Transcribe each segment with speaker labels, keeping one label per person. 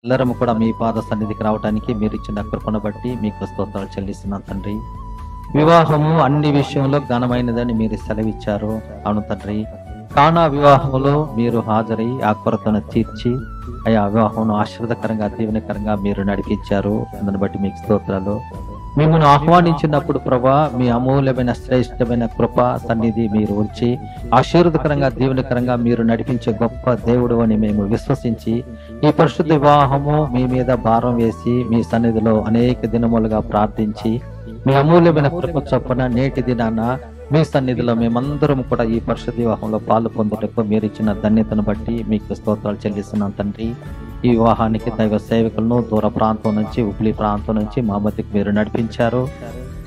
Speaker 1: అందరము కూడా మీ పాద సన్నిధికి రావడానికి మీరు ఇచ్చిన కృపను బట్టి మీకు స్తోత్రాలు చెల్లిస్తున్నాను తండ్రి. వివాహము అన్ని విషయంలో ఘనమైనదని మీరు సెలవిచ్చారు. అవును తండ్రి, కానా వివాహంలో మీరు హాజరై ఆ కొరతను తీర్చి ఆ వివాహంను ఆశీర్వదకరంగా దీవెనకరంగా మీరు నడిపించారు. అందుని బట్టి మీకు స్తోత్రాలు. మిమ్మల్ని ఆహ్వానించినప్పుడు ప్రభా మీ అమూల్యమైన శ్రేష్టమైన కృప సన్నిధి మీరు ఉంచి ఆశీర్వదకరంగా దీవెనకరంగా మీరు నడిపించే గొప్ప దేవుడు అని మేము విశ్వసించి ఈ పరిశుద్ధ వివాహము మీ మీద భారం వేసి మీ సన్నిధిలో అనేక దినములుగా ప్రార్థించి మీ అమూల్యమైన కృప చొప్పున నేటి దినాన మీ సన్నిధిలో మేమందరం కూడా ఈ పరిశుద్ధ వివాహంలో పాలు పొందుటకు మీరు ఇచ్చిన ధన్యతను బట్టి మీకు స్తోత్రాలు చెల్లిస్తున్నాం తండ్రి. ఈ వివాహానికి దైవ సేవకులను దూర ప్రాంతం నుంచి హుబ్లీ ప్రాంతం నుంచి మా మధ్యకు మీరు నడిపించారు.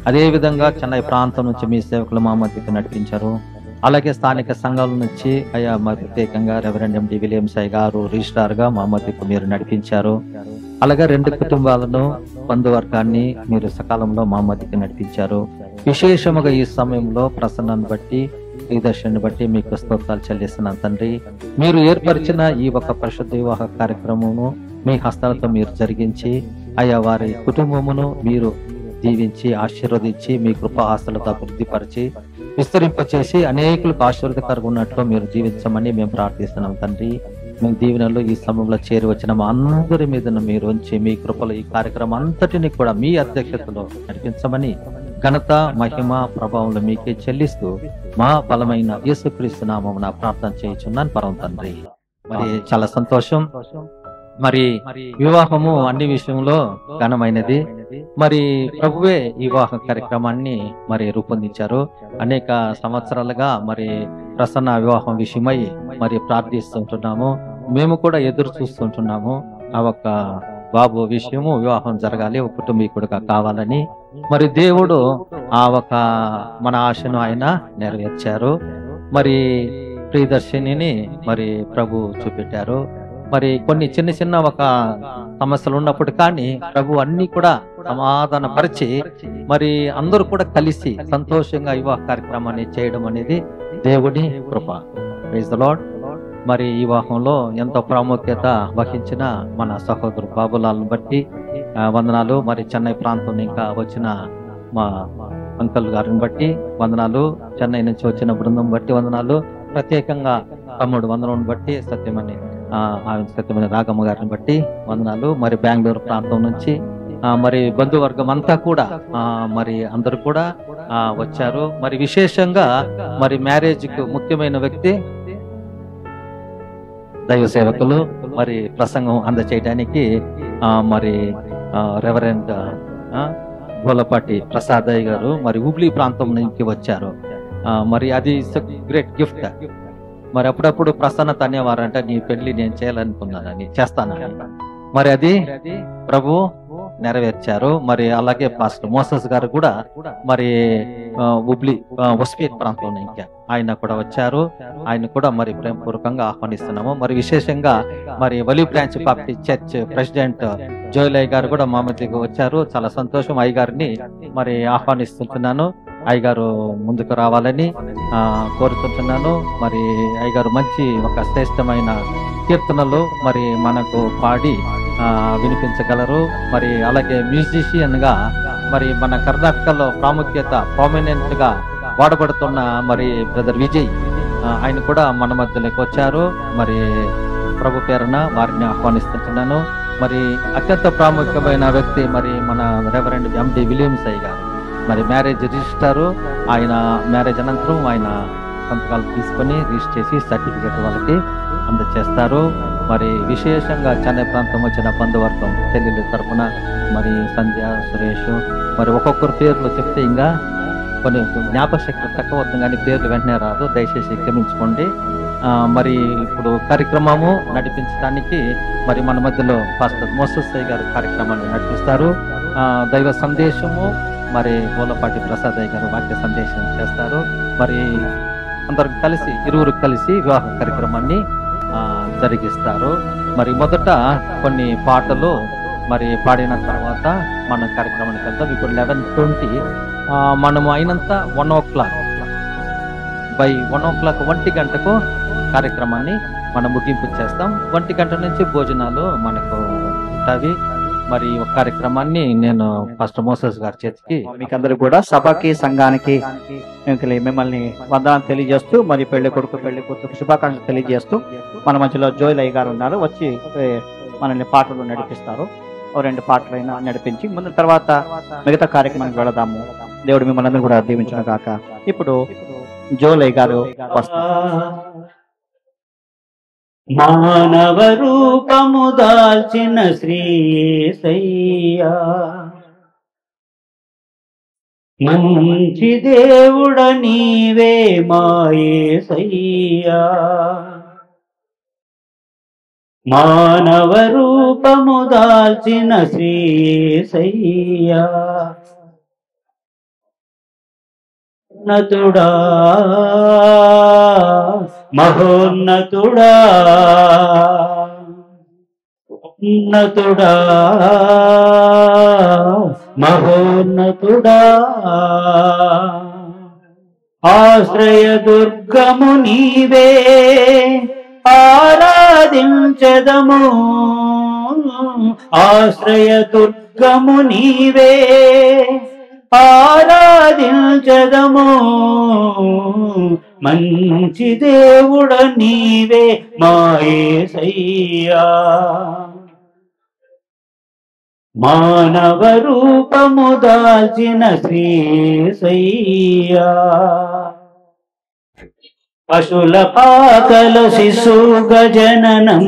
Speaker 1: అదే విధంగా చెన్నై ప్రాంతం నుంచి మీ సేవకులు మా మధ్యకు నడిపించారు. అలాగే స్థానిక సంఘాల నుంచి మా ప్రత్యేకంగా రెవరెండ్ ఎండి విలియమ్స్ అయ్య గారు రిజిస్ట్రార్ గా మా మధ్యకు మీరు నడిపించారు. అలాగే 2 కుటుంబాలను బంధువర్గాన్ని మీరు సకాలంలో మా మధ్యకు నడిపించారు. విశేషముగా ఈ సమయంలో ప్రసన్నాన్ని బట్టి ఈ దర్శనాన్ని బట్టి మీకు స్తోత్రాలు చెల్లిస్తున్నాను తండ్రి. మీరు ఏర్పరిచిన ఈ ఒక పరిశుద్ధ వివాహ కార్యక్రమము మీ హస్తాలతో మీరు జరిగించి వారి కుటుంబమును మీరు దీవించి ఆశీర్వదించి మీ కృప ఆస్తులతో అభివృద్ధిపరిచి విస్తరింపచేసి అనేకులకు ఆశీర్వదకరంగా ఉన్నట్లు మీరు జీవించమని మేము ప్రార్థిస్తున్నాం తండ్రి. మీ దీవెనలు ఈ సమయంలో చేరి వచ్చిన మా అందరి మీద మీరు ఉంచి మీ కృపలో ఈ కార్యక్రమం అంతటిని కూడా మీ అధ్యక్షతలో నడిపించమని ఘనత మహిమ ప్రభావంలో మీకే చెల్లిస్తూ మా బలమైన యేసుక్రీస్తు నామమున ప్రార్థన చేయుచున్నాను పరమ తండ్రి. మరి చాలా సంతోషం. మరి వివాహము అన్ని విషయంలో ఘనమైనది. మరి ప్రభువే ఈ వివాహ కార్యక్రమాన్ని మరి రూపొందించారు. అనేక సంవత్సరాలుగా మరి ప్రసన్న వివాహం విషయమై మరి ప్రార్థిస్తుంటున్నాము. మేము కూడా ఎదురు చూస్తుంటున్నాము. ఆ ఒక్క బాబు విషయము వివాహం జరగాలి, ఒక కుటుంబీకుడుగా కావాలని. మరి దేవుడు ఆ ఒక మన ఆశను ఆయన నెరవేర్చారు. మరి ప్రియదర్శినిని మరి ప్రభు చూపెట్టారు. మరి కొన్ని చిన్న చిన్న ఒక సమస్యలు ఉన్నప్పుడు కానీ ప్రభు అన్ని కూడా సమాధాన పరిచి మరి అందరూ కూడా కలిసి సంతోషంగా వివాహ కార్యక్రమాన్ని చేయడం అనేది దేవుడి కృప. Praise the lord. మరి ఈ వివాహంలో ఎంతో ప్రాముఖ్యత వహించిన మన సహోదరు బాబులాలను బట్టి వందనాలు. మరి చెన్నై ప్రాంతం ఇంకా వచ్చిన మా అంకల్ గారిని బట్టి వందనాలు. చెన్నై నుంచి వచ్చిన బృందం బట్టి వందనాలు. ప్రత్యేకంగా తమ్ముడు వందనం బట్టి సత్యమణి రాగమ్మ గారిని బట్టి వందనాలు. మరి బెంగళూరు ప్రాంతం నుంచి మరి బంధువర్గం అంతా కూడా మరి అందరు కూడా వచ్చారు. మరి విశేషంగా మరి మ్యారేజ్ కు ముఖ్యమైన వ్యక్తి దైవ సేవకులు మరి ప్రసంగం అందచేయడానికి మరి రెవరెండ్ గోలపాటి ప్రసాదయ్య గారు మరి హుబ్లీ ప్రాంతం నుంచి వచ్చారు. మరి అది గ్రేట్ గిఫ్ట్. మరి అప్పుడప్పుడు ప్రసన్నత అనేవారంట, నీ పెళ్లి నేను చేయాలనుకున్నానని, చేస్తానని. మరి అది ప్రభు నెరవేర్చారు. మరి అలాగే పాస్టర్ మోసస్ గారు కూడా మరి హుబ్లీ వస్పేట్ ప్రాంతం నుంచి ఆయన కూడా వచ్చారు. ఆయన కూడా మరి ప్రేమపూర్వకంగా ఆహ్వానిస్తున్నాము. మరి విశేషంగా మరి వలి బ్రాంచ్ బాప్టిస్ట్ చర్చ్ ప్రెసిడెంట్ జోయలయ్య గారు కూడా మా మధ్యకు వచ్చారు. చాలా సంతోషం. అయ్య గారిని మరి ఆహ్వానిస్తున్నాను. అయ్యగారు ముందుకు రావాలని కోరుతుంటున్నాను. మరి అయ్యగారు మంచి ఒక శ్రేష్టమైన కీర్తనలు మరి మనకు పాడి వినిపించగలరు. మరి అలాగే మ్యూజిషియన్ గా మరి మన కర్ణాటకలో ప్రామినెంట్ గా వాడబడుతున్న మరి బ్రదర్ విజయ్ ఆయన కూడా మన మధ్యలోకి వచ్చారు. మరి ప్రభు పేరున వారిని ఆహ్వానిస్తున్నాను. మరి అత్యంత ప్రాముఖ్యమైన వ్యక్తి మరి మన రెవరెండ్ ఎండి విలియమ్స్ అయ్య గారు మరి మ్యారేజ్ రిజిస్టారు. ఆయన మ్యారేజ్ అనంతరం ఆయన సంతకాలు తీసుకొని రిజిస్టర్ చేసి సర్టిఫికేట్ వాళ్ళకి అందజేస్తారు. మరి విశేషంగా చెన్నై ప్రాంతం వచ్చిన బంధువర్గం చెల్లెల తరఫున మరి సంధ్య, సురేష్ మరి ఒక్కొక్కరు పేర్లు చెప్తే ఇంకా కొన్ని జ్ఞాపకశక్తి తక్కువ అవుతుంది, కానీ పేర్లు వెంటనే రాదు, దయచేసి క్షమించుకోండి. మరి ఇప్పుడు కార్యక్రమము నడిపించడానికి మరి మన మధ్యలో పాస్టర్ మోసస్ గారు కార్యక్రమాన్ని నడిపిస్తారు. దైవ సందేశము మరి గోలపాటి ప్రసాదయ్య గారు వాక్య సందేశం చేస్తారు. మరి అందరు కలిసి ఇరువురు కలిసి వివాహ కార్యక్రమాన్ని జరిగిస్తారు. మరి మొదట కొన్ని పాటలు మరి పాడిన తర్వాత మన కార్యక్రమానికి వెళ్తాం. ఇప్పుడు 11:20 మనము అయినంత 1 o'clock బై 1 o'clock 1 గంటకు కార్యక్రమాన్ని మనం ముగింపు చేస్తాం. 1 గంట నుంచి భోజనాలు మనకు ఉంటావి. మరి ఈ కార్యక్రమాన్ని నేను పాస్టర్ మోసెస్ గారి చేతికి
Speaker 2: మీకందరూ కూడా సభకి సంఘానికి మిమ్మల్ని వందనాలు తెలియజేస్తూ మరి పెళ్లి కొడుకు పెళ్లి కూతురు శుభాకాంక్షలు తెలియజేస్తూ మన మధ్యలో జోయలయ్య గారు ఉన్నారు. వచ్చి మనల్ని పాటలు నడిపిస్తారు. ఓ 2 పాటలైనా నడిపించి ముందు తర్వాత మిగతా కార్యక్రమానికి వెళదాము. దేవుడు మిమ్మల్ని అందరూ కూడా దీవించును గాక. ఇప్పుడు జోయలయ్య గారు వస్తారు.
Speaker 3: మానవ రూపము దాల్చిన శ్రీయేసయ్యా, మంచి దేవుడ నీవే మాయేసయ్యా. మానవ రూపము దాల్చిన శ్రీయేసయ్యా, ఉన్నతుడా మహోన్నతుడా, ఉన్నతుడా మహోన్నతుడా, ఆశ్రయ దుర్గము నీవే ఆరాధించదము, ఆశ్రయ దుర్గము నీవే ఆరాధించదము, మంచి దేవుడ నీవే మాయేసయ్యా. మానవ రూపము దాల్చిన శ్రీయేసయ్యా, పశుల పాకల శిశుగ జననం,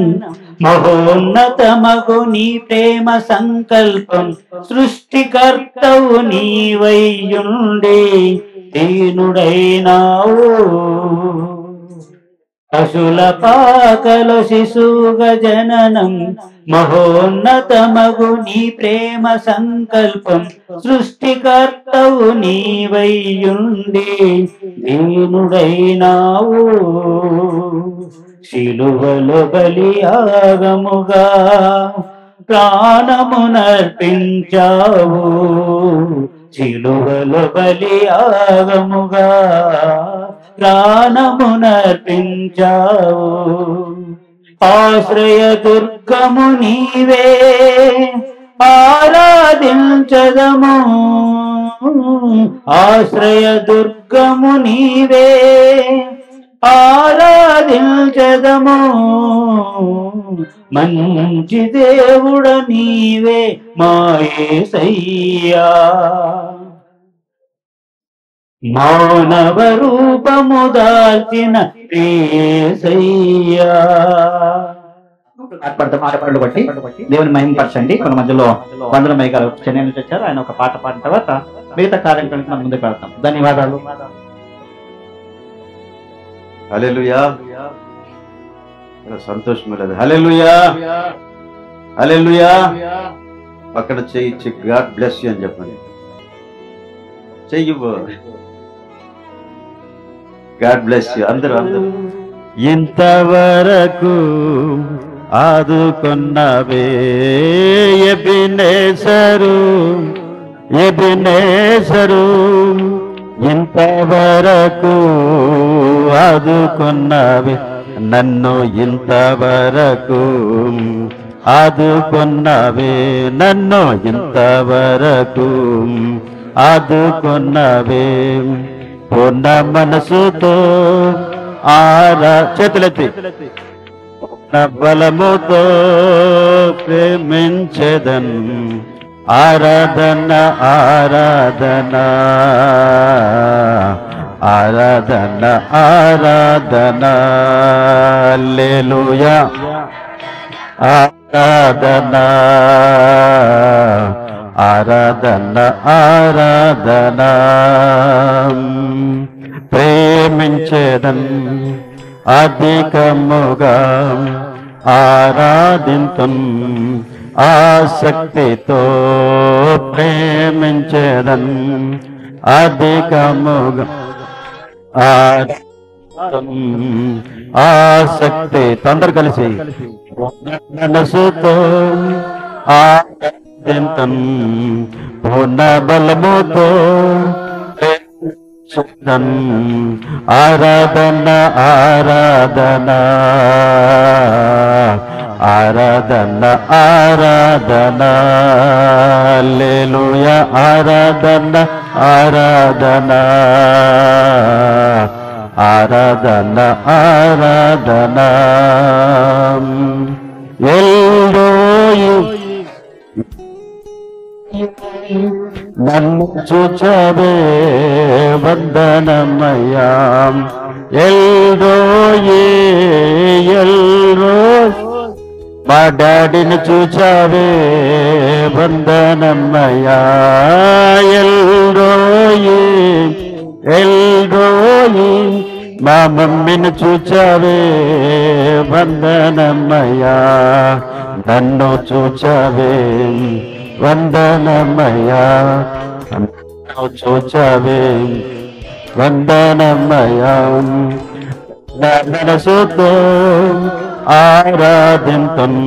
Speaker 3: మహోన్నతమగు నీ ప్రేమ సంకల్పం, సృష్టికర్తవు నీవైయుండే దీనుడైనావు. పశుల పాకల శిశుగ జననం, మహోన్నతమగు నీ ప్రేమ సంకల్పం, సృష్టికర్తవు నీవైయుండే దీనుడైనావు. శిలువలో బలియాగముగా ప్రాణమునర్పించావు, శిలువలో బలియాగముగా ప్రాణమునర్పించావు. ఆశ్రయ దుర్గము నీవే ఆరాధించదము, ఆశ్రయ దుర్గము నీవే ఆరాధించదము, మంచి దేవుడ నీవే మాయేసయ్యా. మానవ రూపము దాల్చిన యేసయ్యా.
Speaker 2: ఆటపాటలు బట్టి దేవుని మహిమపరచండి. మన మధ్యలో వందనమయ్య గారు చెన్నై నుంచి వచ్చారు. ఆయన ఒక పాట పాడిన తర్వాత మిగతా కార్యక్రమానికి మనం ముందుకు వెళ్తాం. ధన్యవాదాలు.
Speaker 4: హల్లెలూయా. సంతోషం లేదు. హల్లెలూయా, హల్లెలూయా. పక్కన చెయ్యి గాడ్ బ్లెస్ యూ అని చెప్పండి. చెయ్యి గాడ్ బ్లెస్ యూ. అందరూ
Speaker 3: ఇంతవరకు ఆదుకున్నవే ఎబినేజరు, ఎబినేజరు, ఇంతవరకు ఆదుకున్నవే నన్ను, ఇంతవరకు ఆదుకున్నవే నన్ను, ఇంతవరకు ఆదుకున్నవే. పూర్ణ మనసుతో చేతులెత్తి పూర్ణ బలముతో ప్రేమించెదన్. ఆరాధన ఆరాధన ఆరాధన ఆరాధన, హల్లెలూయా. ఆరాధన ఆరాధన ఆరాధన, ప్రేమించేదన్ అధికముగా ఆరాధింతున్, ఆసక్తితో ప్రేమించేదన్ అధికముగా ఆసక్తి. అందరు కలిసి మనసుతో ఆరాధింతున్, పూర్ణ బలముతో ఆరాధన ఆరాధన ఆరాధన ఆరాధన హల్లెలూయా ఆరాధన ఆరాధన ఆరాధన ఆరాధన ఎల్రోయి నన్ను చూచవే వందనమయ్యా ఎల్రోయి ఎల్రోయ్ మా డాడీని చూచావే వందనమయ్యా ఎల్రోయి ఎల్రోయి మా మమ్మీని చూచావే వందనమయ్యా నన్ను చూచావే వందనమయ్యా నన్ను చూచావే వందనమయ్యా నా మనసుతో ఆరాధింతున్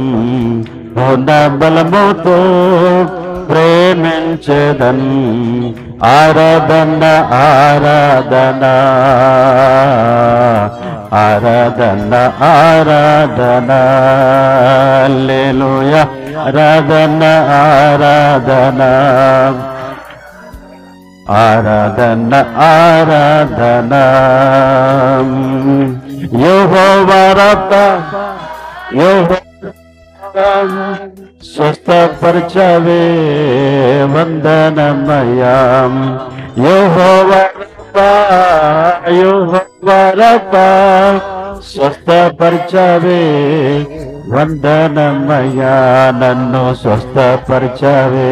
Speaker 3: పూర్ణ బలముతో ప్రేమించేదన్ ఆరాధన ఆరాధన ఆరాధన ఆరాధన హల్లెలూయా ఆరాధన ఆరాధన ఆరాధన ఆరాధన యెహోవా రబ్బా యెహోవా స్వస్థపరచవే వందనమయ్యా యెహోవా రబ్బా యెహోవా రబ్బా స్వస్థపరచవే వందనమయ్యా నన్ను స్వస్థపరచవే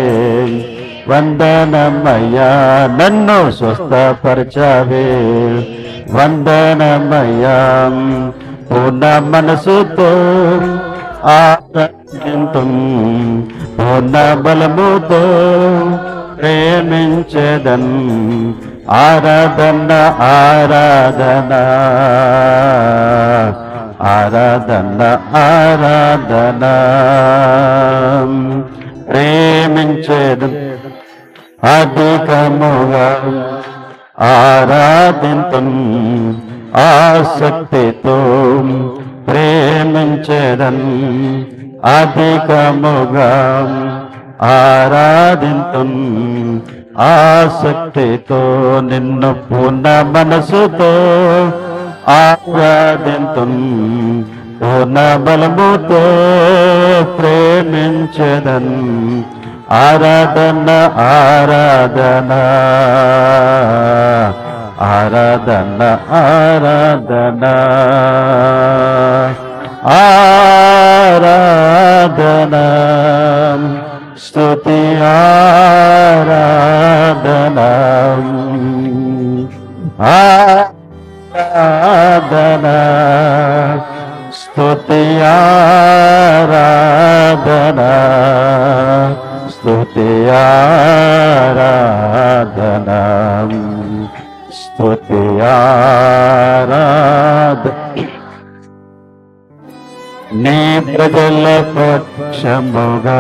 Speaker 3: వందనమయ్యా నన్ను స్వస్థపరచవే వందనమయ్యా పూర్ణ మనసుతో ఆరాధింతుం పూర్ణ బలముతో ప్రేమించెదన్ ఆరాధన ఆరాధన ఆరాధన ఆరాధన ప్రేమించెదన్ అధికముగా ఆరాధింతుం ఆసక్తితో ప్రేమించెదన్ అధికముగా ఆరాధింతున్ ఆసక్తితో నిన్ను పూర్ణ మనసుతో ఆరాధింతున్ పూర్ణ బలముతో ప్రేమించెదన్ ఆరాధన ఆరాధన ఆరాధన ఆరాధన ఆరాధన స్తుతి ఆరాధన ఆరాధన స్తుతి ఆరాధన స్తుతి ఆరాధన స్తుతి ఆరాధన నీ ప్రజల పక్షముగా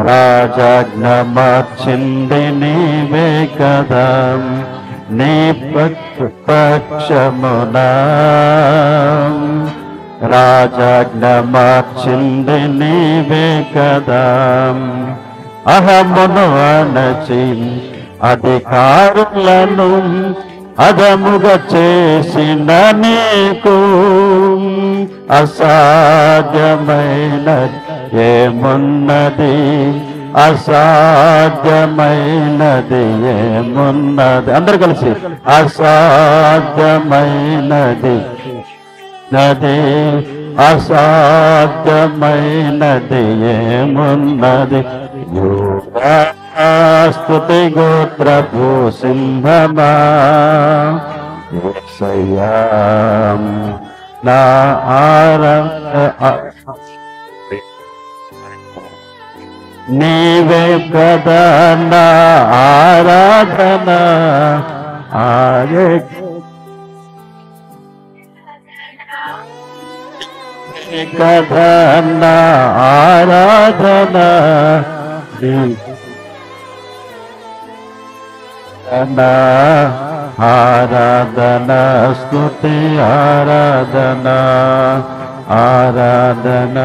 Speaker 3: రాజాజ్ఞ మార్చింది నీవే కదా నీ పక్షమునా రాజాజ్ఞ మార్చింది నీవే కదా అహమును అణచి అధికారులను అదముగా చేసిన నీకు అసాధ్యమైన ఏమున్నది అసాధ్యమైనది ఏమున్నది అందరు కలిసి అసాధ్యమైనది నది అసాధ్యమైనది ఏమున్నది స్తుతి గోత్రపు సింహమా యేసయ్యా నా నీవే కదా నా ఆరాధన కదా నా ఆరాధన ఆరాధన స్తుతి ఆరాధన ఆరాధన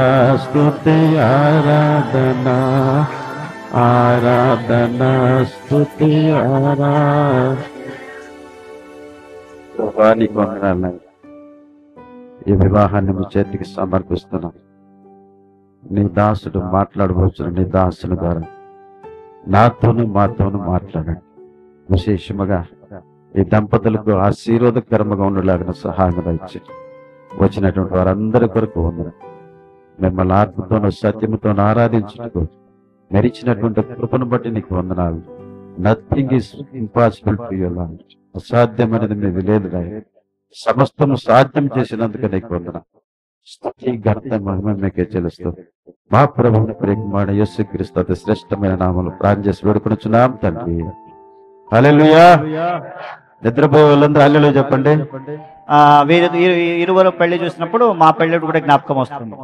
Speaker 3: స్తుతి ఆరాధన ఆరాధన స్తుతి నీకు వందనాలు. ఈ వివాహాన్ని మీ చేతికి సమర్పిస్తున్నాం. నీ దాసుడు మాట్లాడవచ్చు, నీ దాసుని ద్వారా నాతోను మాతోను మాట్లాడండి. విశేషముగా ఈ దంపతులకు ఆశీర్వాదకరముగా ఉండేలాగిన సహాయం ఇచ్చి వచ్చినటువంటి వారందరి కొరకు వందన. మిమ్మల్ని ఆత్మతోనూ సత్యముతోనూ ఆరాధించుటకు మెరిచినటువంటి కృపను బట్టి నీకు వందనాలు. Nothing is impossible to your lord. అసాధ్యమైనది మీది లేదు. సమస్తము సాధ్యం చేసినందుకు నీకు వందన. స్తుతి ఘనత మహిమ మీకే చెల్లిస్తుంది. మా ప్రభువుని ప్రియకుమారుడు యేసుక్రీస్తు అతి శ్రేష్టమైన నామములో ప్రార్థన చేసి వేడుకొనుచున్నాం తండ్రి. హల్లెలూయా. నిద్రపోయే వాళ్ళందరూ హల్లెలూయా చెప్పండి.
Speaker 2: వీరు ఇరువురు పెళ్లి చూసినప్పుడు మా పెళ్లి కూడా జ్ఞాపకం వస్తుంది.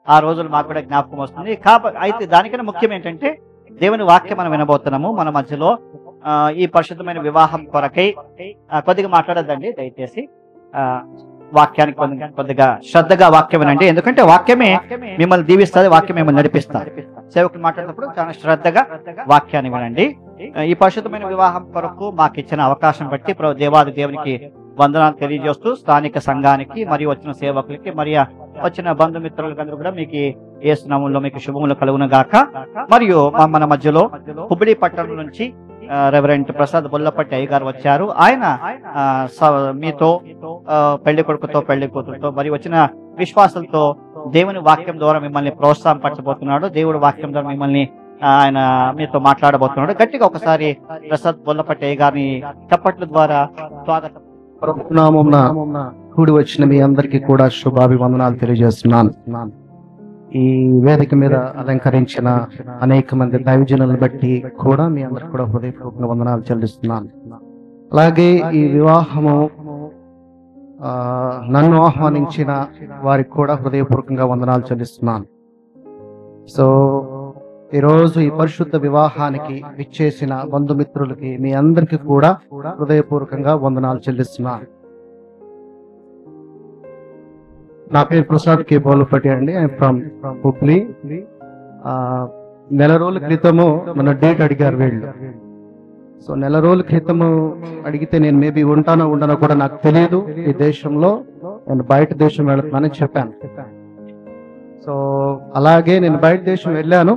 Speaker 2: ఆ రోజులు మాకు కూడా జ్ఞాపకం వస్తుంది. అయితే దానికన్నా ముఖ్యం ఏంటంటే దేవుని వాక్యం మనం వినబోతున్నాము. మన మధ్యలో ఈ పరిశుద్ధమైన వివాహం కొరకై కొద్దిగా మాట్లాడద్దండి దయచేసి. వాక్యానికి కొద్దిగా శ్రద్ధగా వాక్యం వినండి. ఎందుకంటే వాక్యమే మిమ్మల్ని దీవిస్తుంది, వాక్యం మిమ్మల్ని నడిపిస్తారు. సేవకులు మాట్లాడినప్పుడు చాలా శ్రద్ధగా వాక్యాన్ని వినండి. ఈ పరిశుద్ధమైన వివాహం కొరకు మాకు ఇచ్చిన అవకాశం బట్టి దేవాది దేవునికి వందనాలు తెలియజేస్తూ స్థానిక సంఘానికి మరియు వచ్చిన సేవకులకి మరియు వచ్చిన బంధుమిత్రులకి అందరూ కూడా మీకు యేసు నామములో మీకు శుభములు కలుగును గాక. మరియు మన మధ్యలో హుబ్లీ పట్టణం నుంచి రెవరెంట్ ప్రసాద్ బొల్లపట్టి అయ్య గారు వచ్చారు. ఆయన మీతో పెళ్లి కొడుకుతో పెళ్లి కూతురుతో మరియు వచ్చిన విశ్వాసులతో దేవుని వాక్యం ద్వారా మిమ్మల్ని ప్రోత్సాహపరచబోతున్నాడు. దేవుడి వాక్యం ద్వారా మిమ్మల్ని ఆయన మీతో మాట్లాడబోతున్నాడు. గట్టిగా ఒకసారి ప్రసాద్ బొల్లపట్టి అయ్య గారిని చప్పట్ల ద్వారా స్వాగతం.
Speaker 5: ప్రభునామమున కూడి వచ్చిన మీ అందరికీ కూడా శుభాభివందనాలు తెలియజేస్తున్నాను. ఈ వేదిక మీద అలంకరించిన అనేక మంది దైవజనులను బట్టి కూడా మీ అందరికి కూడా హృదయపూర్వకంగా వందనాలు చెల్లిస్తున్నాను. అలాగే ఈ వివాహము నన్ను ఆహ్వానించిన వారికి కూడా హృదయపూర్వకంగా వందనాలు చెల్లిస్తున్నాను. సో ఈరోజు ఈ పరిశుద్ధ వివాహానికి విచ్చేసిన బంధుమిత్రులకి మీ అందరికీ కూడా హృదయపూర్వకంగా వందనాలు చెల్లిస్తున్నాను. నా పేరు ప్రసాద్ కే బోలపట్టి అండి. I'm from Hubli. నెల రోజుల క్రితము మన డేట్ అడిగారు వీళ్ళు. సో నెల రోజుల క్రితము అడిగితే నేను మేబీ ఉంటానో ఉండనో కూడా నాకు తెలియదు. ఈ దేశంలో నేను బయట దేశం వెళుతున్నానని చెప్పాను. సో అలాగే నేను బయట దేశం వెళ్ళాను.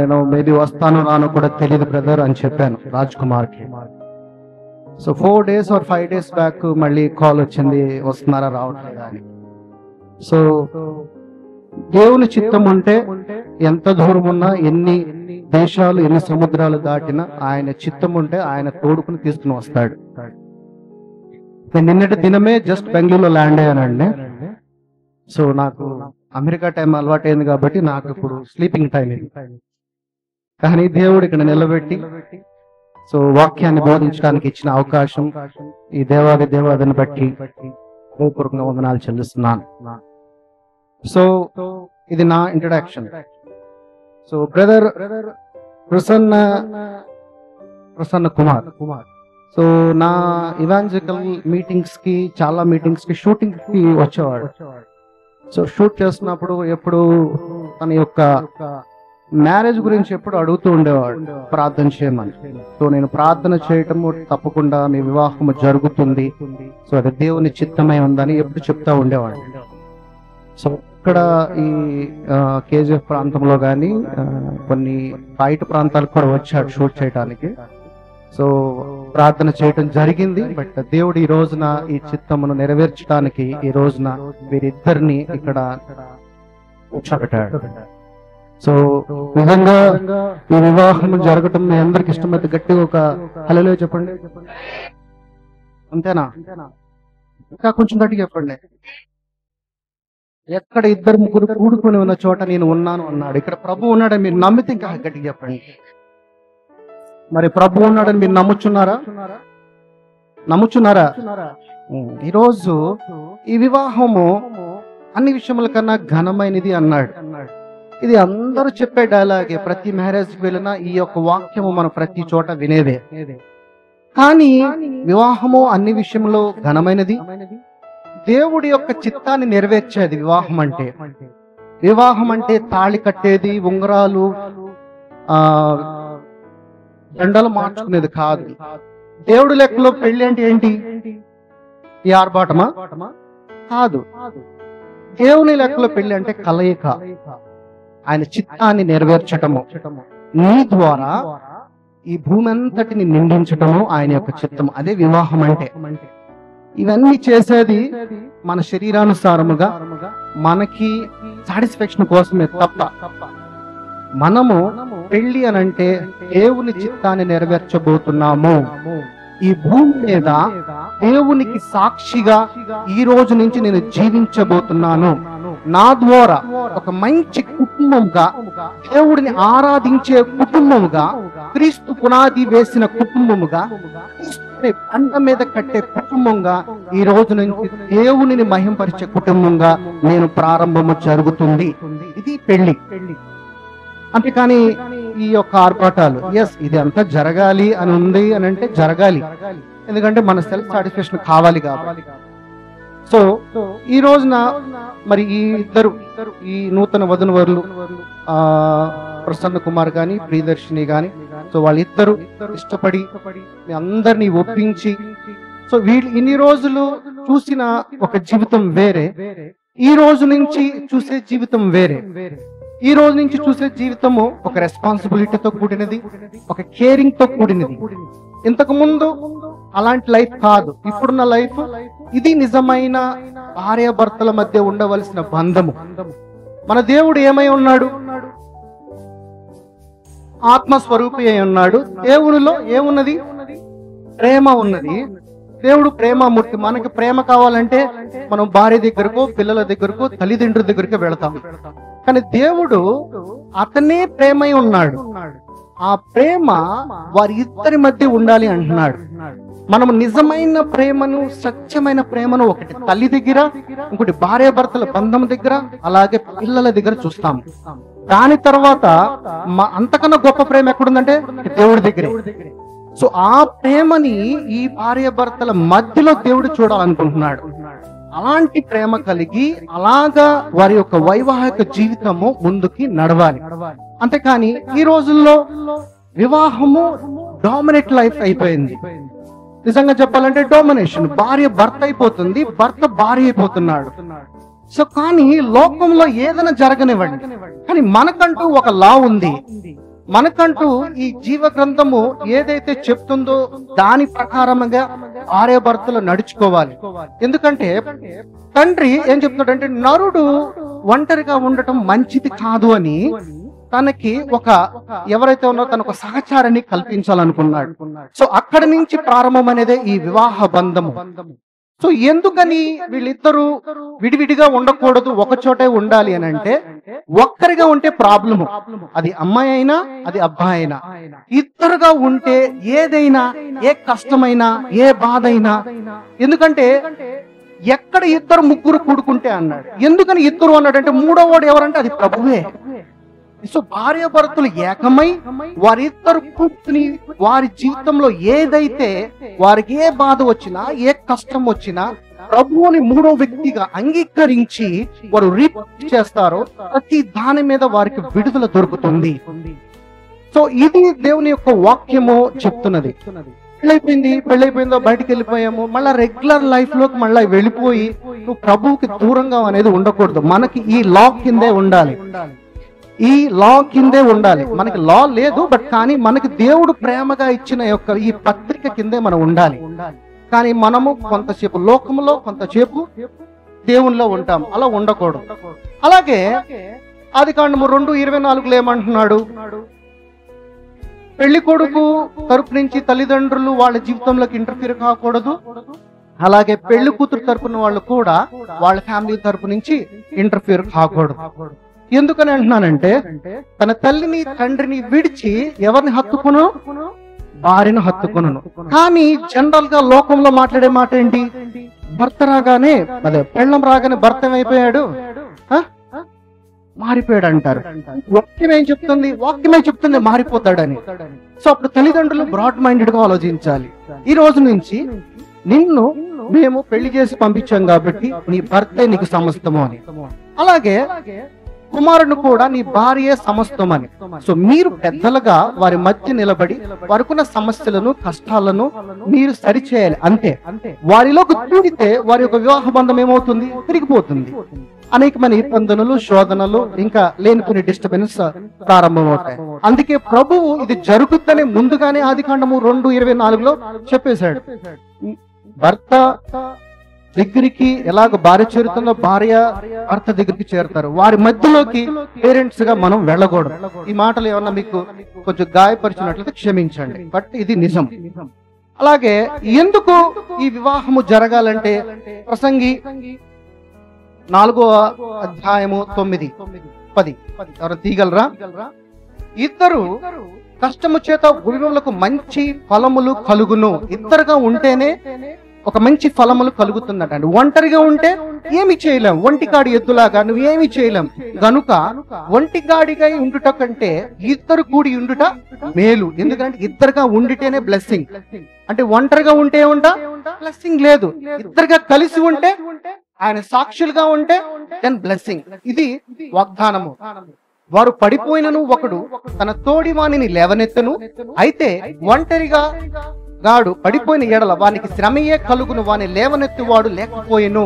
Speaker 5: నేను మేబీ వస్తానో రానో కూడా తెలియదు బ్రదర్ అని చెప్పాను రాజ్ కుమార్కి. So 4 days or 5 days back మళ్ళీ కాల్ వచ్చింది, వస్తున్నారా రావట్లేదా అని. సో దేవుని చిత్తం ఉంటే ఎంత దూరం ఉన్నా, ఎన్ని దేశాలు ఎన్ని సముద్రాలు దాటినా ఆయన చిత్తం ఉంటే ఆయన తోడుకుని తీసుకుని వస్తాడు. నేను నిన్నటి దినమే జస్ట్ బెంగళూరులో ల్యాండ్ అయ్యానండి. సో నాకు అమెరికా టైం అలవాటైంది కాబట్టి నాకు ఇప్పుడు స్లీపింగ్ టైం ఇది. కానీ దేవుడు ఇక్కడ నిలబెట్టి సో వాక్యాన్ని బోధించడానికి ఇచ్చిన అవకాశం ఈ దేవాదిని బట్టి హృదయపూర్వకంగా వందనాలు చెల్లిస్తున్నాను. సో ఇది నా introduction. So brother Prasanna Kumar. So నా ఇవాంజలికల్ మీటింగ్స్ కి చాలా మీటింగ్స్ కి షూటింగ్ కి వచ్చేవాడు. సో షూట్ చేస్తున్నప్పుడు ఎప్పుడు తన యొక్క మ్యారేజ్ గురించి ఎప్పుడు అడుగుతూ ఉండేవాడు, ప్రార్థన చేయమని. సో నేను ప్రార్థన చేయటము తప్పకుండా మీ వివాహము జరుగుతుంది, సో అది దేవుని చిత్తమై ఉందని ఎప్పుడు చెప్తా ఉండేవాడు. సో ఇక్కడ ఈ కేజీఎఫ్ ప్రాంతంలో కానీ కొన్ని బయట ప్రాంతాలకు కూడా వచ్చాడు షూట్ చేయడానికి. సో ప్రార్థన చేయటం జరిగింది. బట్ దేవుడు ఈ రోజున ఈ చిత్తమును నెరవేర్చడానికి ఈ రోజున వీరిద్దరిని ఇక్కడ కూర్చోబెట్టాడు. సో నిజంగా ఈ వివాహం జరగటం మీ అందరికి ఇష్టమైతే గట్టిగా ఒక హల్లెలూయా చెప్పండి. అంతేనా? ఇంకా కొంచెం గట్టిగా చెప్పండి. ఎక్కడ ఇద్దరు ముగ్గురు కూడుకొని ఉన్న చోట నేను ఉన్నాను అన్నాడు. ఇక్కడ ప్రభు ఉన్నాడని మీరు నమ్మితే ఇంకా గట్టిగా చెప్పండి. మరి ప్రభు ఉన్నాడని మీరు నమ్ముచున్నారా? ఈరోజు ఈ వివాహము అన్ని విషయముల కన్నా ఘనమైనది అన్నాడు. ఇది అందరూ చెప్పే డైలాగే. ప్రతి మ్యారేజ్కి వెళ్ళినా ఈ యొక్క వాక్యము మనం ప్రతి చోట వినేదే. కానీ వివాహము అన్ని విషయంలో ఘనమైనది, దేవుడి యొక్క చిత్తాన్ని నెరవేర్చేది వివాహం అంటే. వివాహం అంటే తాళి కట్టేది, ఉంగరాలు, దండలు మార్చుకునేది కాదు. దేవుడి లెక్కలో పెళ్లి అంటే ఏంటి? ఈ ఆర్భాటమా? కాదు. దేవుని లెక్కలో పెళ్లి అంటే కలయిక, ఆయన చిత్తాన్ని నెరవేర్చటము, నీ ద్వారా ఈ భూమి అంతటిని నిండించటము ఆయన యొక్క చిత్తము. అదే వివాహం అంటే. ఇవన్నీ చేసేది మన శరీరానుసారముగా మనకి సాటిస్ఫాక్షన్ కోసమే తప్ప, మనము పెళ్లి అనంటే దేవుని చిత్తాన్ని నెరవేర్చబోతున్నాము. ఈ భూమి మీద దేవునికి సాక్షిగా ఈ రోజు నుంచి నేను జీవించబోతున్నాను. నా ద్వారా ఒక మంచి కుటుంబంగా, దేవుడిని ఆరాధించే కుటుంబముగా, క్రీస్తు పునాది వేసిన కుటుంబముగా, బండ మీద కట్టే కుటుంబంగా, ఈ రోజు నుంచి దేవునిని మహింపరిచే కుటుంబంగా నేను ప్రారంభము జరుగుతుంది. ఇది పెళ్లి. అంతేకాని ఈ యొక్క ఆర్భాటాలు, ఇది అంతా జరగాలి అని ఉంది అని అంటే జరగాలి, ఎందుకంటే మన సెల్ఫ్ సాటిస్ఫాక్షన్ కావాలి కాబట్టి. సో ఈ రోజున మరి ఈ ఇద్దరు, ఈ నూతన వధువరులు ప్రసన్న కుమార్ గాని ప్రియదర్శిని గాని, సో వాళ్ళిద్దరు ఇష్టపడి మీ అందరినీ ఒప్పించి, సో వీళ్ళు ఇన్ని రోజులు చూసిన ఒక జీవితం వేరే, ఈ రోజు నుంచి చూసే జీవితం వేరే. ఈ రోజు నుంచి చూసే జీవితము ఒక రెస్పాన్సిబిలిటీతో కూడినది, ఒక కేరింగ్ తో కూడినది. ఇంతకు ముందు అలాంటి లైఫ్ కాదు ఇప్పుడున్న లైఫ్. ఇది నిజమైన భార్యాభర్తల మధ్య ఉండవలసిన బంధము. మన దేవుడు ఏమై ఉన్నాడు? ఆత్మస్వరూపి అయి ఉన్నాడు. దేవునిలో ఏమున్నది? ప్రేమ ఉన్నది. దేవుడు ప్రేమమూర్తి. మనకి ప్రేమ కావాలంటే మనం భార్య దగ్గరకు, పిల్లల దగ్గరకు, తల్లిదండ్రుల దగ్గరకు వెళతాం. కానీ దేవుడు అతనే ప్రేమై ఉన్నాడు. ఆ ప్రేమ వారి ఇద్దరి మధ్య ఉండాలి అంటున్నాడు. మనం నిజమైన ప్రేమను, సత్యమైన ప్రేమను ఒకటి తల్లి దగ్గర, ఇంకోటి భార్యాభర్తల బంధం దగ్గర, అలాగే పిల్లల దగ్గర చూస్తాం. దాని తర్వాత అంతకన్నా గొప్ప ప్రేమ ఎక్కడుందంటే దేవుడి దగ్గరే. సో ఆ ప్రేమని ఈ భార్యాభర్తల మధ్యలో దేవుడు చూడాలనుకుంటున్నాడు. అలాంటి ప్రేమ కలిగి అలాగా వారి యొక్క వైవాహిక జీవితము ముందుకి నడవాలి. అంతేకాని ఈ రోజుల్లో వివాహము డామినేట్ లైఫ్ అయిపోయింది. నిజంగా చెప్పాలంటే డామినేషన్. భార్య భర్త అయిపోతుంది, భర్త భార్య అయిపోతున్నాడు. సో కానీ లోకంలో ఏదైనా జరగనివ్వండి, కానీ మనకంటూ ఒక లా ఉంది. మనకంటూ ఈ జీవ గ్రంథము ఏదైతే చెప్తుందో దాని ప్రకారంగా భార్యాభర్తలు నడుచుకోవాలి. ఎందుకంటే తండ్రి ఏం చెప్తున్నాడంటే నరుడు ఒంటరిగా ఉండటం మంచిది కాదు అని తనకి ఒక ఎవరైతే ఉన్నారో తన ఒక సహచారాన్ని కల్పించాలనుకున్నాడు. సో అక్కడి నుంచి ప్రారంభం అనేదే ఈ వివాహ బంధము. సో ఎందుకని వీళ్ళిద్దరూ విడివిడిగా ఉండకూడదు, ఒక చోటే ఉండాలి అని అంటే, ఒక్కరిగా ఉంటే ప్రాబ్లము. అది అమ్మాయి అయినా అది అబ్బాయి అయినా, ఇద్దరుగా ఉంటే ఏదైనా, ఏ కష్టమైనా, ఏ బాధ అయినా. ఎందుకంటే ఎక్కడ ఇద్దరు ముగ్గురు కూడుకుంటే అన్నాడు. ఎందుకని ఇద్దరు అన్నాడంటే మూడో వాడు ఎవరంటే అది ప్రభువే. సో భార్యాభర్తలు ఏకమై వారిద్దరు కూర్చుని వారి జీవితంలో ఏదైతే వారికి ఏ బాధ వచ్చినా, ఏ కష్టం వచ్చినా ప్రభువుని మూడో వ్యక్తిగా అంగీకరించి వారు రిపోర్ట్ చేస్తారో ప్రతి దాని మీద వారికి విడుదల దొరుకుతుంది. సో ఇది దేవుని యొక్క వాక్యము చెప్తున్నది. పెళ్ళైపోయిందో బయటికి వెళ్ళిపోయాము, మళ్ళా రెగ్యులర్ లైఫ్ లోకి మళ్ళీ వెళ్ళిపోయి నువ్వు ప్రభువుకి దూరంగా అనేది ఉండకూడదు. మనకి ఈ లా కిందే ఉండాలి, ఈ లా కిందే ఉండాలి. మనకి లా లేదు, బట్ కానీ మనకి దేవుడు ప్రేమగా ఇచ్చిన యొక్క ఈ పత్రిక కిందే మనం ఉండాలి. కానీ మనము కొంతసేపు లోకంలో, కొంతసేపు దేవునిలో ఉంటాం. అలా ఉండకూడదు. అలాగే ఆదికాండము 2:24 ఏమంటున్నాడు? పెళ్లి కొడుకు తరపు నుంచి తల్లిదండ్రులు వాళ్ళ జీవితంలోకి ఇంటర్ఫీర్ కాకూడదు. అలాగే పెళ్లి కూతురు తరపున వాళ్ళు కూడా వాళ్ళ ఫ్యామిలీ తరపు నుంచి ఇంటర్ఫీర్ కాకూడదు. ఎందుకని అంటున్నానంటే తన తల్లిని తండ్రిని విడిచి ఎవరిని హత్తుకును? భార్యను హత్తుకును. కానీ జనరల్ గా లోకంలో మాట్లాడే మాట ఏంటి? భర్త రాగానే, అదే పెళ్ళం రాగానే భర్త ఏమైపోయాడు, మారిపోయాడు అంటారు. వాక్యమే చెప్తుంది మారిపోతాడని. సో అప్పుడు తల్లిదండ్రులు బ్రాడ్ మైండెడ్ గా ఆలోచించాలి. ఈ రోజు నుంచి నిన్ను మేము పెళ్లి చేసి పంపించాం కాబట్టి నీ భర్తే నీకు సమస్తము అని. అలాగే కుమారుడు కూడా నీ భార్యే సమస్తం అని. సో మీరు పెద్దలుగా వారి మధ్య నిలబడి వారికున్న సమస్యలను కష్టాలను మీరు సరిచేయాలి అంతే. వారిలోకి దూరితే వారి యొక్క వివాహ బంధం ఏమవుతుంది? తిరిగిపోతుంది. అనేకమైన ఇబ్బందులు, శోధనలు, ఇంకా లేనిపోయిన డిస్టర్బెన్స్ ప్రారంభమవుతాయి. అందుకే ప్రభువు ఇది జరుగుతుందని ముందుగానే ఆదికాండము 2:24 చెప్పేశాడు. భర్త దగ్గరికి ఎలాగ భార్య చేరుతుందో భార్య భర్త దగ్గరికి చేరుతారు. వారి మధ్యలోకి పేరెంట్స్ గా మనం వెళ్ళకూడదు. ఈ మాటలు ఏమన్నా మీకు కొంచెం గాయపరిచినట్లయితే క్షమించండి, బట్ ఇది నిజం. అలాగే ఎందుకు ఈ వివాహము జరగాలంటే ప్రసంగి 4:9-10 ఎవరు తీయగలరా? ఇద్దరు కష్టము చేత భూమిలకు మంచి ఫలములు కలుగును. ఇద్దరుగా ఉంటేనే ఒక మంచి ఫలములు కలుగుతుందట. ఒంటరిగా ఉంటే ఏమి చేయలేం. ఒంటిగాడి ఎద్దులాగా నువ్వు ఏమి చేయలేం. గనుక ఒంటిగాడిగా ఉండుట కంటే ఇద్దరు కూడి ఉండుట మేలు. ఎందుకంటే ఇద్దరుగా ఉండితేనే బ్లెస్సింగ్. అంటే ఒంటరిగా ఉంటే ఉంటా బ్లెస్సింగ్ లేదు. ఇద్దరుగా కలిసి ఉంటే, ఆయన సాక్షులుగా ఉంటే దెన్ బ్లెస్సింగ్. ఇది వాగ్దానము. వారు పడిపోయినను ఒకడు తన తోడి వాణిని లేవనెత్తను. అయితే ఒంటరిగా గాడు పడిపోయిన ఎడల వానికి శ్రమయే కలుగును, వాని లేవనెత్తివాడు లేకపోయిను.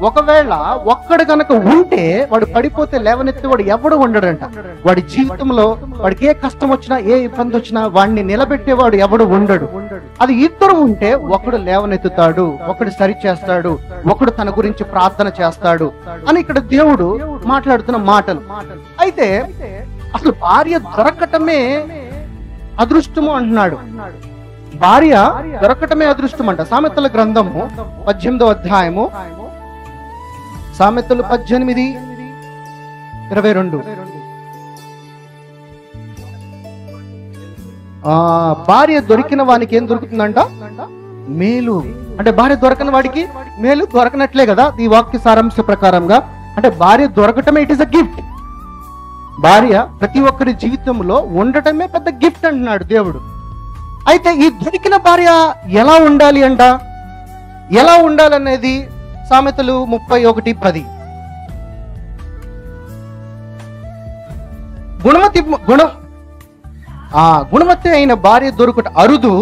Speaker 5: ఒకవేళ ఒక్కడు గనక ఉంటే వాడు పడిపోతే లేవనెత్తివాడు ఎవడు ఉండడంట. వాడి జీవితంలో వాడికి ఏ కష్టం వచ్చినా ఏ ఇబ్బంది వచ్చినా వాడిని నిలబెట్టేవాడు ఎవడు ఉండడు. అది ఇద్దరు ఉంటే ఒకడు లేవనెత్తుతాడు, ఒకడు సరి చేస్తాడు, ఒకడు తన గురించి ప్రార్థన చేస్తాడు అని ఇక్కడ దేవుడు మాట్లాడుతున్న మాటలు. అయితే అసలు భార్య దొరకటమే అదృష్టము అంటున్నాడు. భార్య దొరకటమే అదృష్టం అంట. సామెతల గ్రంథము 18వ అధ్యాయము, సామెతలు 18:22. భార్య దొరికిన వానికి ఏం దొరుకుతుందంట? మేలు. అంటే భార్య దొరకని వాడికి మేలు దొరకనట్లే కదా ఈ వాక్య సారాంశ ప్రకారంగా. అంటే భార్య దొరకటమే ఇట్ ఇస్ అ గిఫ్ట్. భార్య ప్రతి ఒక్కరి జీవితంలో ఉండటమే పెద్ద గిఫ్ట్ అంటున్నాడు దేవుడు. అయితే ఈ దొరికిన భార్య ఎలా ఉండాలి అంట? ఎలా ఉండాలనేది సామెతలు 31:10. గుణవతి అయిన భార్య దొరుకుట అరుదు,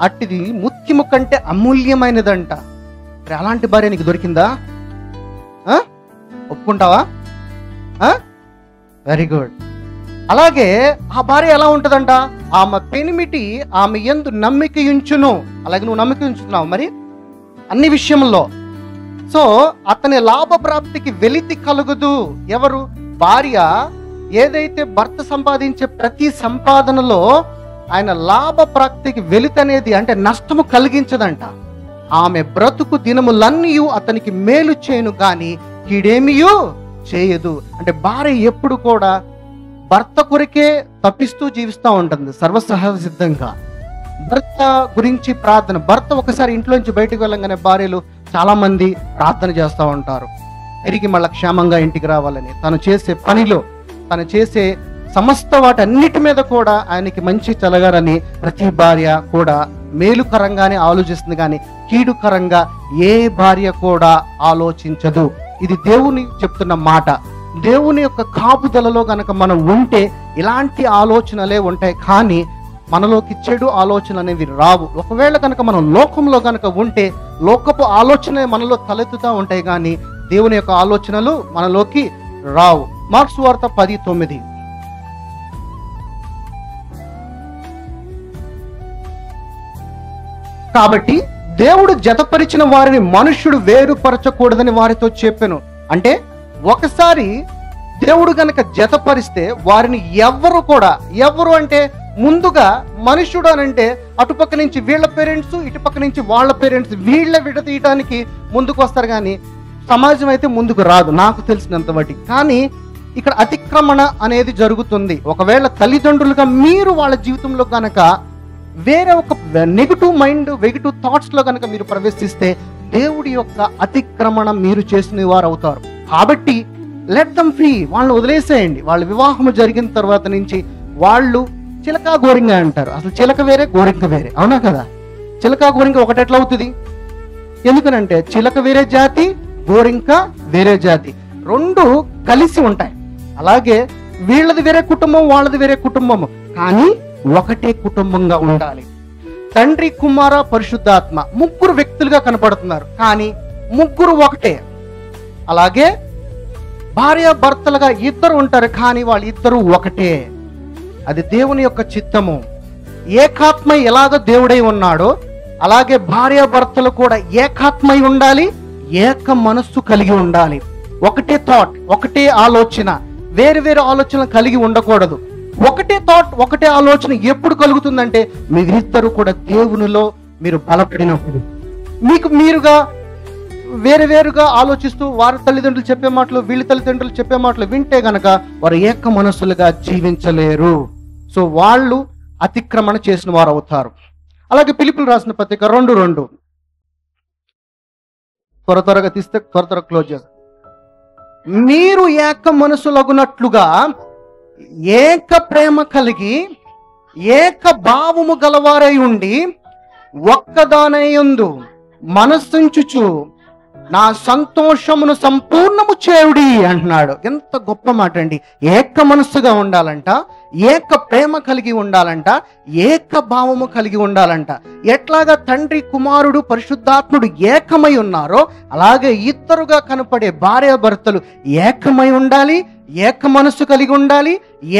Speaker 5: అట్టిది ముత్యము కంటే అమూల్యమైనదంట. అలాంటి భార్య నీకు దొరికిందా? ఒప్పుకుంటావా? Very good. అలాగే ఆ భార్య ఎలా ఉంటదంట? ఆమె పెనిమిటి ఆమె యందు నమ్మిక ఉంచును. అలాగే నువ్వు నమ్మిక ఉంచుతున్నావు మరి అన్ని విషయంలో. సో అతని లాభ ప్రాప్తికి వెలితి కలుగదు. ఎవరు? భార్య ఏదైతే భర్త సంపాదించే ప్రతి సంపాదనలో ఆయన లాభ ప్రాప్తికి వెలితి అనేది అంటే నష్టము కలిగించదంట. ఆమె బ్రతుకు దినములన్నీ అతనికి మేలు చేయను గాని కీడేమియూ చేయదు. అంటే భార్య ఎప్పుడు కూడా భర్త కొరికే తప్పిస్తూ జీవిస్తూ ఉంటుంది సర్వసహజ సిద్ధంగా. భర్త గురించి ప్రార్థన. భర్త ఒకసారి ఇంట్లోంచి బయటకు వెళ్ళంగానే భార్యలు చాలా మంది ప్రార్థన చేస్తూ ఉంటారు, తిరిగి మళ్ళీ క్షేమంగా ఇంటికి రావాలని. తను చేసే పనిలో, తను చేసే సమస్త వాటన్నిటి మీద కూడా ఆయనకి మంచి కలగాలని ప్రతి భార్య కూడా మేలుకరంగానే ఆలోచిస్తుంది, కానీ కీడుకరంగా ఏ భార్య కూడా ఆలోచించదు. ఇది దేవుని చెప్తున్న మాట. దేవుని యొక్క కాపుదలలో గనక మనం ఉంటే ఇలాంటి ఆలోచనలే ఉంటాయి, కానీ మనలోకి చెడు ఆలోచనలు అనేవి రావు. ఒకవేళ కనుక మనం లోకంలో కనుక ఉంటే లోకపు ఆలోచనలే మనలో తలెత్తుతూ ఉంటాయి, కానీ దేవుని యొక్క ఆలోచనలు మనలోకి రావు. మార్క్స్ వార్త 10:9. కాబట్టి దేవుడు జతపరిచిన వారిని మనుష్యుడు వేరుపరచకూడదని వారితో చెప్పాను. అంటే ఒకసారి దేవుడు గనక జతపరిస్తే వారిని ఎవరు అంటే ముందుగా మనుష్యుడు అనంటే అటుపక్క నుంచి వీళ్ళ పేరెంట్స్, ఇటుపక్క నుంచి వాళ్ళ పేరెంట్స్, వీళ్ళ విడదీయటానికి ముందుకు వస్తారు, కానీ సమాజం అయితే ముందుకు రాదు నాకు తెలిసినంత వాటికి. కానీ ఇక్కడ అతిక్రమణ అనేది జరుగుతుంది. ఒకవేళ తల్లిదండ్రులుగా మీరు వాళ్ళ జీవితంలో కనుక వేరే ఒక నెగిటివ్ మైండ్, నెగిటివ్ థాట్స్ లో కనుక మీరు ప్రవేశిస్తే దేవుడి యొక్క అతిక్రమణ మీరు చేసిన వారు అవుతారు. కాబట్టి లెట్ దమ్ ఫ్రీ, వాళ్ళని వదిలేసేయండి. వాళ్ళ వివాహం జరిగిన తర్వాత నుంచి వాళ్ళు చిలక గోరింగ అంటారు. అసలు చిలక వేరే, గోరింక వేరే, అవునా కదా? చిలక గోరింక ఒకటి ఎట్లా అవుతుంది? ఎందుకనంటే చిలక వేరే జాతి, గోరింక వేరే జాతి, రెండు కలిసి ఉంటాయి. అలాగే వీళ్ళది వేరే కుటుంబం, వాళ్ళది వేరే కుటుంబము, కానీ ఒకటే కుటుంబంగా ఉండాలి. తండ్రి, కుమార, పరిశుద్ధాత్మ ముగ్గురు వ్యక్తులుగా కనపడుతున్నారు, కానీ ముగ్గురు ఒకటే. అలాగే భార్య భర్తలుగా ఇద్దరు ఉంటారు, కానీ వాళ్ళు ఇద్దరు ఒకటే. అది దేవుని యొక్క చిత్తము. ఏకాత్మ ఎలాగ దేవుడై ఉన్నాడో అలాగే భార్య భర్తలు కూడా ఏకాత్మై ఉండాలి, ఏక మనస్సు కలిగి ఉండాలి. ఒకటే థాట్, ఒకటే ఆలోచన, వేరు వేరు ఆలోచనలు కలిగి ఉండకూడదు. ఒకటే థాట్, ఒకటే ఆలోచన ఎప్పుడు కలుగుతుందంటే మీరిద్దరు కూడా దేవునిలో మీరు బలపడినప్పుడు. మీకు మీరుగా వేరు వేరుగా ఆలోచిస్తూ వారి తల్లిదండ్రులు చెప్పే మాటలు, వీళ్ళ తల్లిదండ్రులు చెప్పే మాటలు వింటే గనక వారు ఏక మనస్సులుగా జీవించలేరు. సో వాళ్ళు అతిక్రమణ చేసిన వారు అవుతారు. అలాగే ఫిలిప్పీయులకు రాసిన పత్రిక 2:2 త్వరగా తీస్తే త్వర క్లోజ్ చేస్తారు. మీరు ఏక మనసులగునట్లుగా ఏక ప్రేమ కలిగి ఏక భావము గలవారై ఉండి ఒక్కదానయందు మనస్సుంచుచు నా సంతోషమును సంపూర్ణము చేయుడి అంటున్నాడు. ఎంత గొప్ప మాట అండి. ఏక మనస్సుగా ఉండాలంట, ఏక ప్రేమ కలిగి ఉండాలంట, ఏక భావము కలిగి ఉండాలంట. ఎట్లాగా తండ్రి, కుమారుడు, పరిశుద్ధాత్ముడు ఏకమై ఉన్నారో అలాగే ఇద్దరుగా కనపడే భార్య భర్తలు ఏకమై ఉండాలి, ఏక మనస్సు కలిగి ఉండాలి,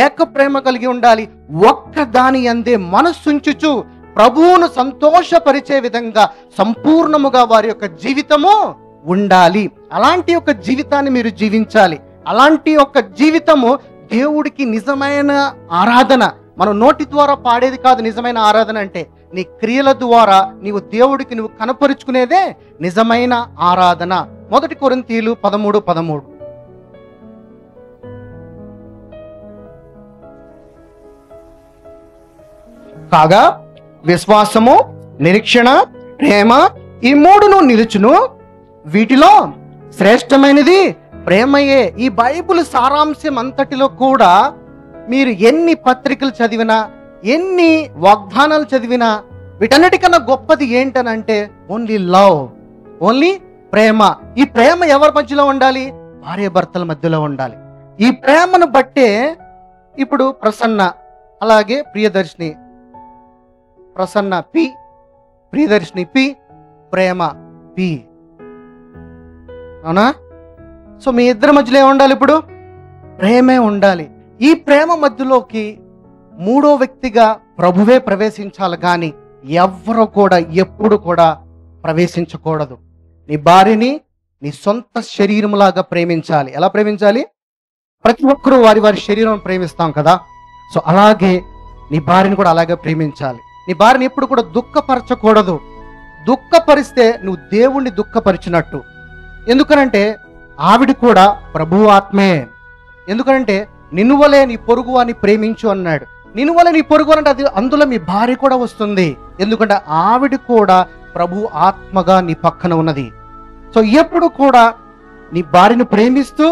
Speaker 5: ఏక ప్రేమ కలిగి ఉండాలి. ఒక్క దాని అందే మనస్సుంచుచు ప్రభువును సంతోషపరిచే విధంగా సంపూర్ణముగా వారి యొక్క జీవితము ఉండాలి. అలాంటి ఒక జీవితాన్ని మీరు జీవించాలి. అలాంటి ఒక జీవితము దేవుడికి నిజమైన ఆరాధన. మనం నోటి ద్వారా పాడేది కాదు నిజమైన ఆరాధన అంటే. నీ క్రియల ద్వారా నీవు దేవుడికి నువ్వు కనపరుచుకునేదే నిజమైన ఆరాధన. 1 కొరింథీయులు 13:13 కాగా విశ్వాసము, నిరీక్షణ, ప్రేమ ఈ మూడును నిలుచును, వీటిలో శ్రేష్టమైనది ప్రేమయే. ఈ బైబిల్ సారాంశం అంతటిలో కూడా మీరు ఎన్ని పత్రికలు చదివినా, ఎన్ని వాగ్దానాలు చదివినా వీటన్నిటికన్నా గొప్పది ఏంటనంటే ఓన్లీ లవ్, ఓన్లీ ప్రేమ. ఈ ప్రేమ ఎవరి మధ్యలో ఉండాలి? భార్య భర్తల మధ్యలో ఉండాలి. ఈ ప్రేమను బట్టే ఇప్పుడు ప్రసన్న, అలాగే ప్రియదర్శిని, ప్రసన్న పి, ప్రియదర్శిని పి, ప్రేమ పి. అవునా? సో మీ ఇద్దరి మధ్యలో ఏముండాలి? ఇప్పుడు ప్రేమే ఉండాలి. ఈ ప్రేమ మధ్యలోకి మూడో వ్యక్తిగా ప్రభువే ప్రవేశించాలి, కానీ ఎవ్వరూ కూడా ఎప్పుడు కూడా ప్రవేశించకూడదు. నీ భార్యని నీ సొంత శరీరంలాగా ప్రేమించాలి. ఎలా ప్రేమించాలి? ప్రతి ఒక్కరూ వారి వారి శరీరం ప్రేమిస్తాం కదా. సో అలాగే నీ భార్యని కూడా అలాగే ప్రేమించాలి. నీ భార్యని ఎప్పుడు కూడా దుఃఖపరచకూడదు. దుఃఖపరిస్తే నువ్వు దేవుణ్ణి దుఃఖపరిచినట్టు. ఎందుకనంటే ఆవిడ కూడా ప్రభువు ఆత్మే. ఎందుకనంటే నిన్ను వలే నీ పొరుగు అని ప్రేమించు అన్నాడు. నిన్ను వలే నీ పొరుగు అంటే అది అందులో మీ భార్య కూడా వస్తుంది. ఎందుకంటే ఆవిడ కూడా ప్రభు ఆత్మగా నీ పక్కన ఉన్నది. సో ఎప్పుడు కూడా నీ భార్యను ప్రేమిస్తూ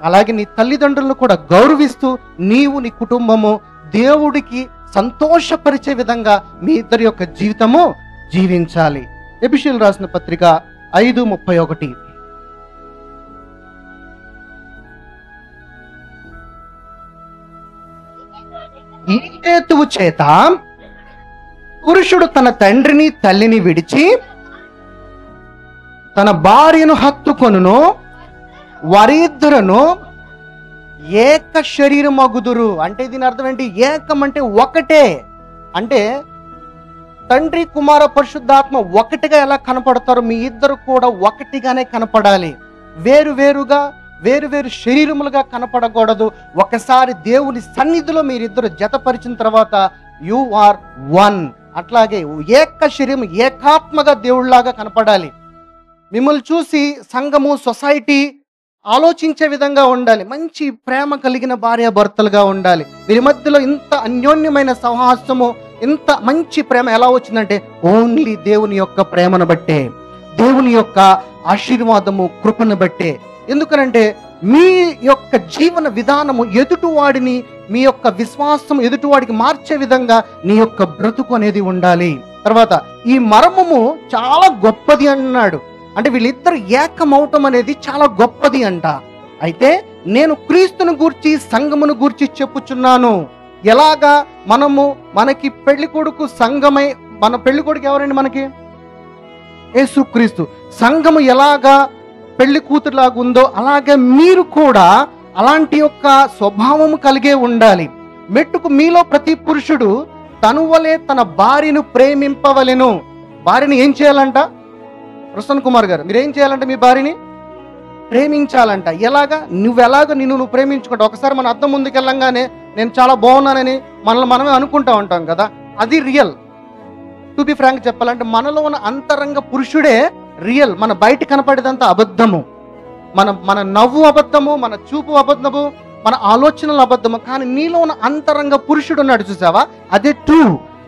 Speaker 5: అలాగే నీ తల్లిదండ్రులను కూడా గౌరవిస్తూ నీవు నీ కుటుంబము దేవుడికి సంతోషపరిచే విధంగా మీ ఇద్దరి యొక్క జీవితము జీవించాలి. ఎఫెసీయులకు రాసిన పత్రిక 5:31 ఈ హేతువు చేత పురుషుడు తన తండ్రిని తల్లిని విడిచి తన భార్యను హత్తుకొనును, వారిద్దరును ఏక శరీరమగుదురు. అంటే దీని అర్థం ఏంటి? ఏకం అంటే ఒకటే. అంటే తండ్రి, కుమార, పరిశుద్ధాత్మ ఒకటిగా ఎలా కనపడతారో మీ ఇద్దరు కూడా ఒకటిగానే కనపడాలి. వేరు వేరుగా వేరు వేరు శరీరములుగా కనపడకూడదు. ఒకసారి దేవుని సన్నిధిలో మీరిద్దరు జతపరిచిన తర్వాత యు ఆర్ వన్. అట్లాగే ఏక శరీరం ఏకాత్మగా దేవుళ్లాగా కనపడాలి. మిమ్మల్ని చూసి సంఘము, సొసైటీ ఆలోచించే విధంగా ఉండాలి. మంచి ప్రేమ కలిగిన భార్య భర్తలుగా ఉండాలి. వీరి మధ్యలో ఇంత అన్యోన్యమైన సహవాసము, ఇంత మంచి ప్రేమ ఎలా వచ్చిందంటే ఓన్లీ దేవుని యొక్క ప్రేమను బట్టే, దేవుని యొక్క ఆశీర్వాదము, కృపను బట్టే. ఎందుకనంటే మీ యొక్క జీవన విధానము ఎదుటివాడిని, మీ యొక్క విశ్వాసం ఎదుటివాడికి మార్చే విధంగా నీ యొక్క బ్రతుకు అనేది ఉండాలి. తర్వాత ఈ మర్మము చాలా గొప్పది అన్నాడు. అంటే వీళ్ళిద్దరు ఏకమవటం అనేది చాలా గొప్పది అంట. అయితే నేను క్రీస్తును గూర్చి సంఘమును గూర్చి చెప్పుచున్నాను. ఎలాగా మనకి పెళ్లి కొడుకు సంఘమై, మన పెళ్లి కొడుకు ఎవరండి? మనకి యేసుక్రీస్తు. సంఘము ఎలాగా పెళ్లి కూతురులాగా ఉందో అలాగే మీరు కూడా అలాంటి యొక్క స్వభావము కలిగే ఉండాలి. మెట్టుకు మీలో ప్రతి పురుషుడు తను వలె తన భార్యను ప్రేమింపవలెను. భార్యని ఏం చేయాలంట? ప్రసన్న కుమార్ గారు, మీరేం చేయాలంట? మీ భార్యని ప్రేమించాలంట. ఎలాగా? నువ్వెలాగ నిన్ను ప్రేమించుకుంటావు. ఒకసారి మన అద్దం ముందుకెళ్ళంగానే నేను చాలా బాగున్నానని మనల్ని మనమే అనుకుంటా ఉంటాం కదా, అది రియల్. టు బి ఫ్రాంక్ చెప్పాలంటే మనలో ఉన్న అంతరంగ పురుషుడే రియల్. మన బయట కనపడేదంతా అబద్ధము. మన నవ్వు అబద్ధము, మన చూపు అబద్ధము, మన ఆలోచనలు అబద్ధము. కానీ నీలో ఉన్న అంతరంగ పురుషుడు ఉన్నాడు చూసావా, అదే ట్రూ.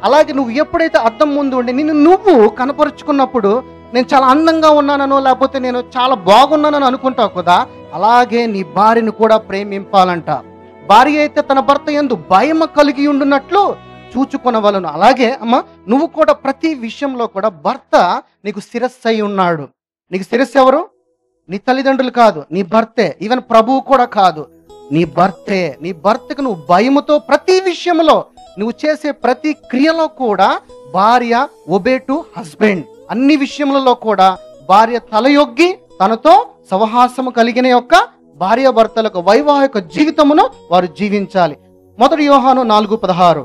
Speaker 5: అలాగే నువ్వు ఎప్పుడైతే అద్దం ముందు ఉండి నిన్ను నువ్వు కనపరుచుకున్నప్పుడు నేను చాలా అందంగా ఉన్నానో లేకపోతే నేను చాలా బాగున్నానని అనుకుంటావు కదా, అలాగే నీ భార్యను కూడా ప్రేమింపాలంట. భార్య అయితే తన భర్త యందు భయం కలిగి ఉండున్నట్లు చూచుకొనవలను. అలాగే అమ్మ, నువ్వు కూడా ప్రతి విషయంలో కూడా భర్త నీకు శిరస్సు అయి ఉన్నాడు. నీకు శిరస్సు ఎవరు? నీ తల్లిదండ్రులు కాదు, నీ భర్తే. ఈవెన్ ప్రభువు కూడా కాదు, నీ భర్తే. నీ భర్తకు నువ్వు భయముతో ప్రతి విషయంలో, నువ్వు చేసే ప్రతి క్రియలో కూడా భార్య ఒబే టు హస్బెండ్. అన్ని విషయములలో కూడా భార్య తలయొగ్గి తనతో సహవాసము కలిగిన యొక్క భార్యాభర్తలకు వైవాహిక జీవితమును వారు జీవించాలి. 1 యోహాను 4:16.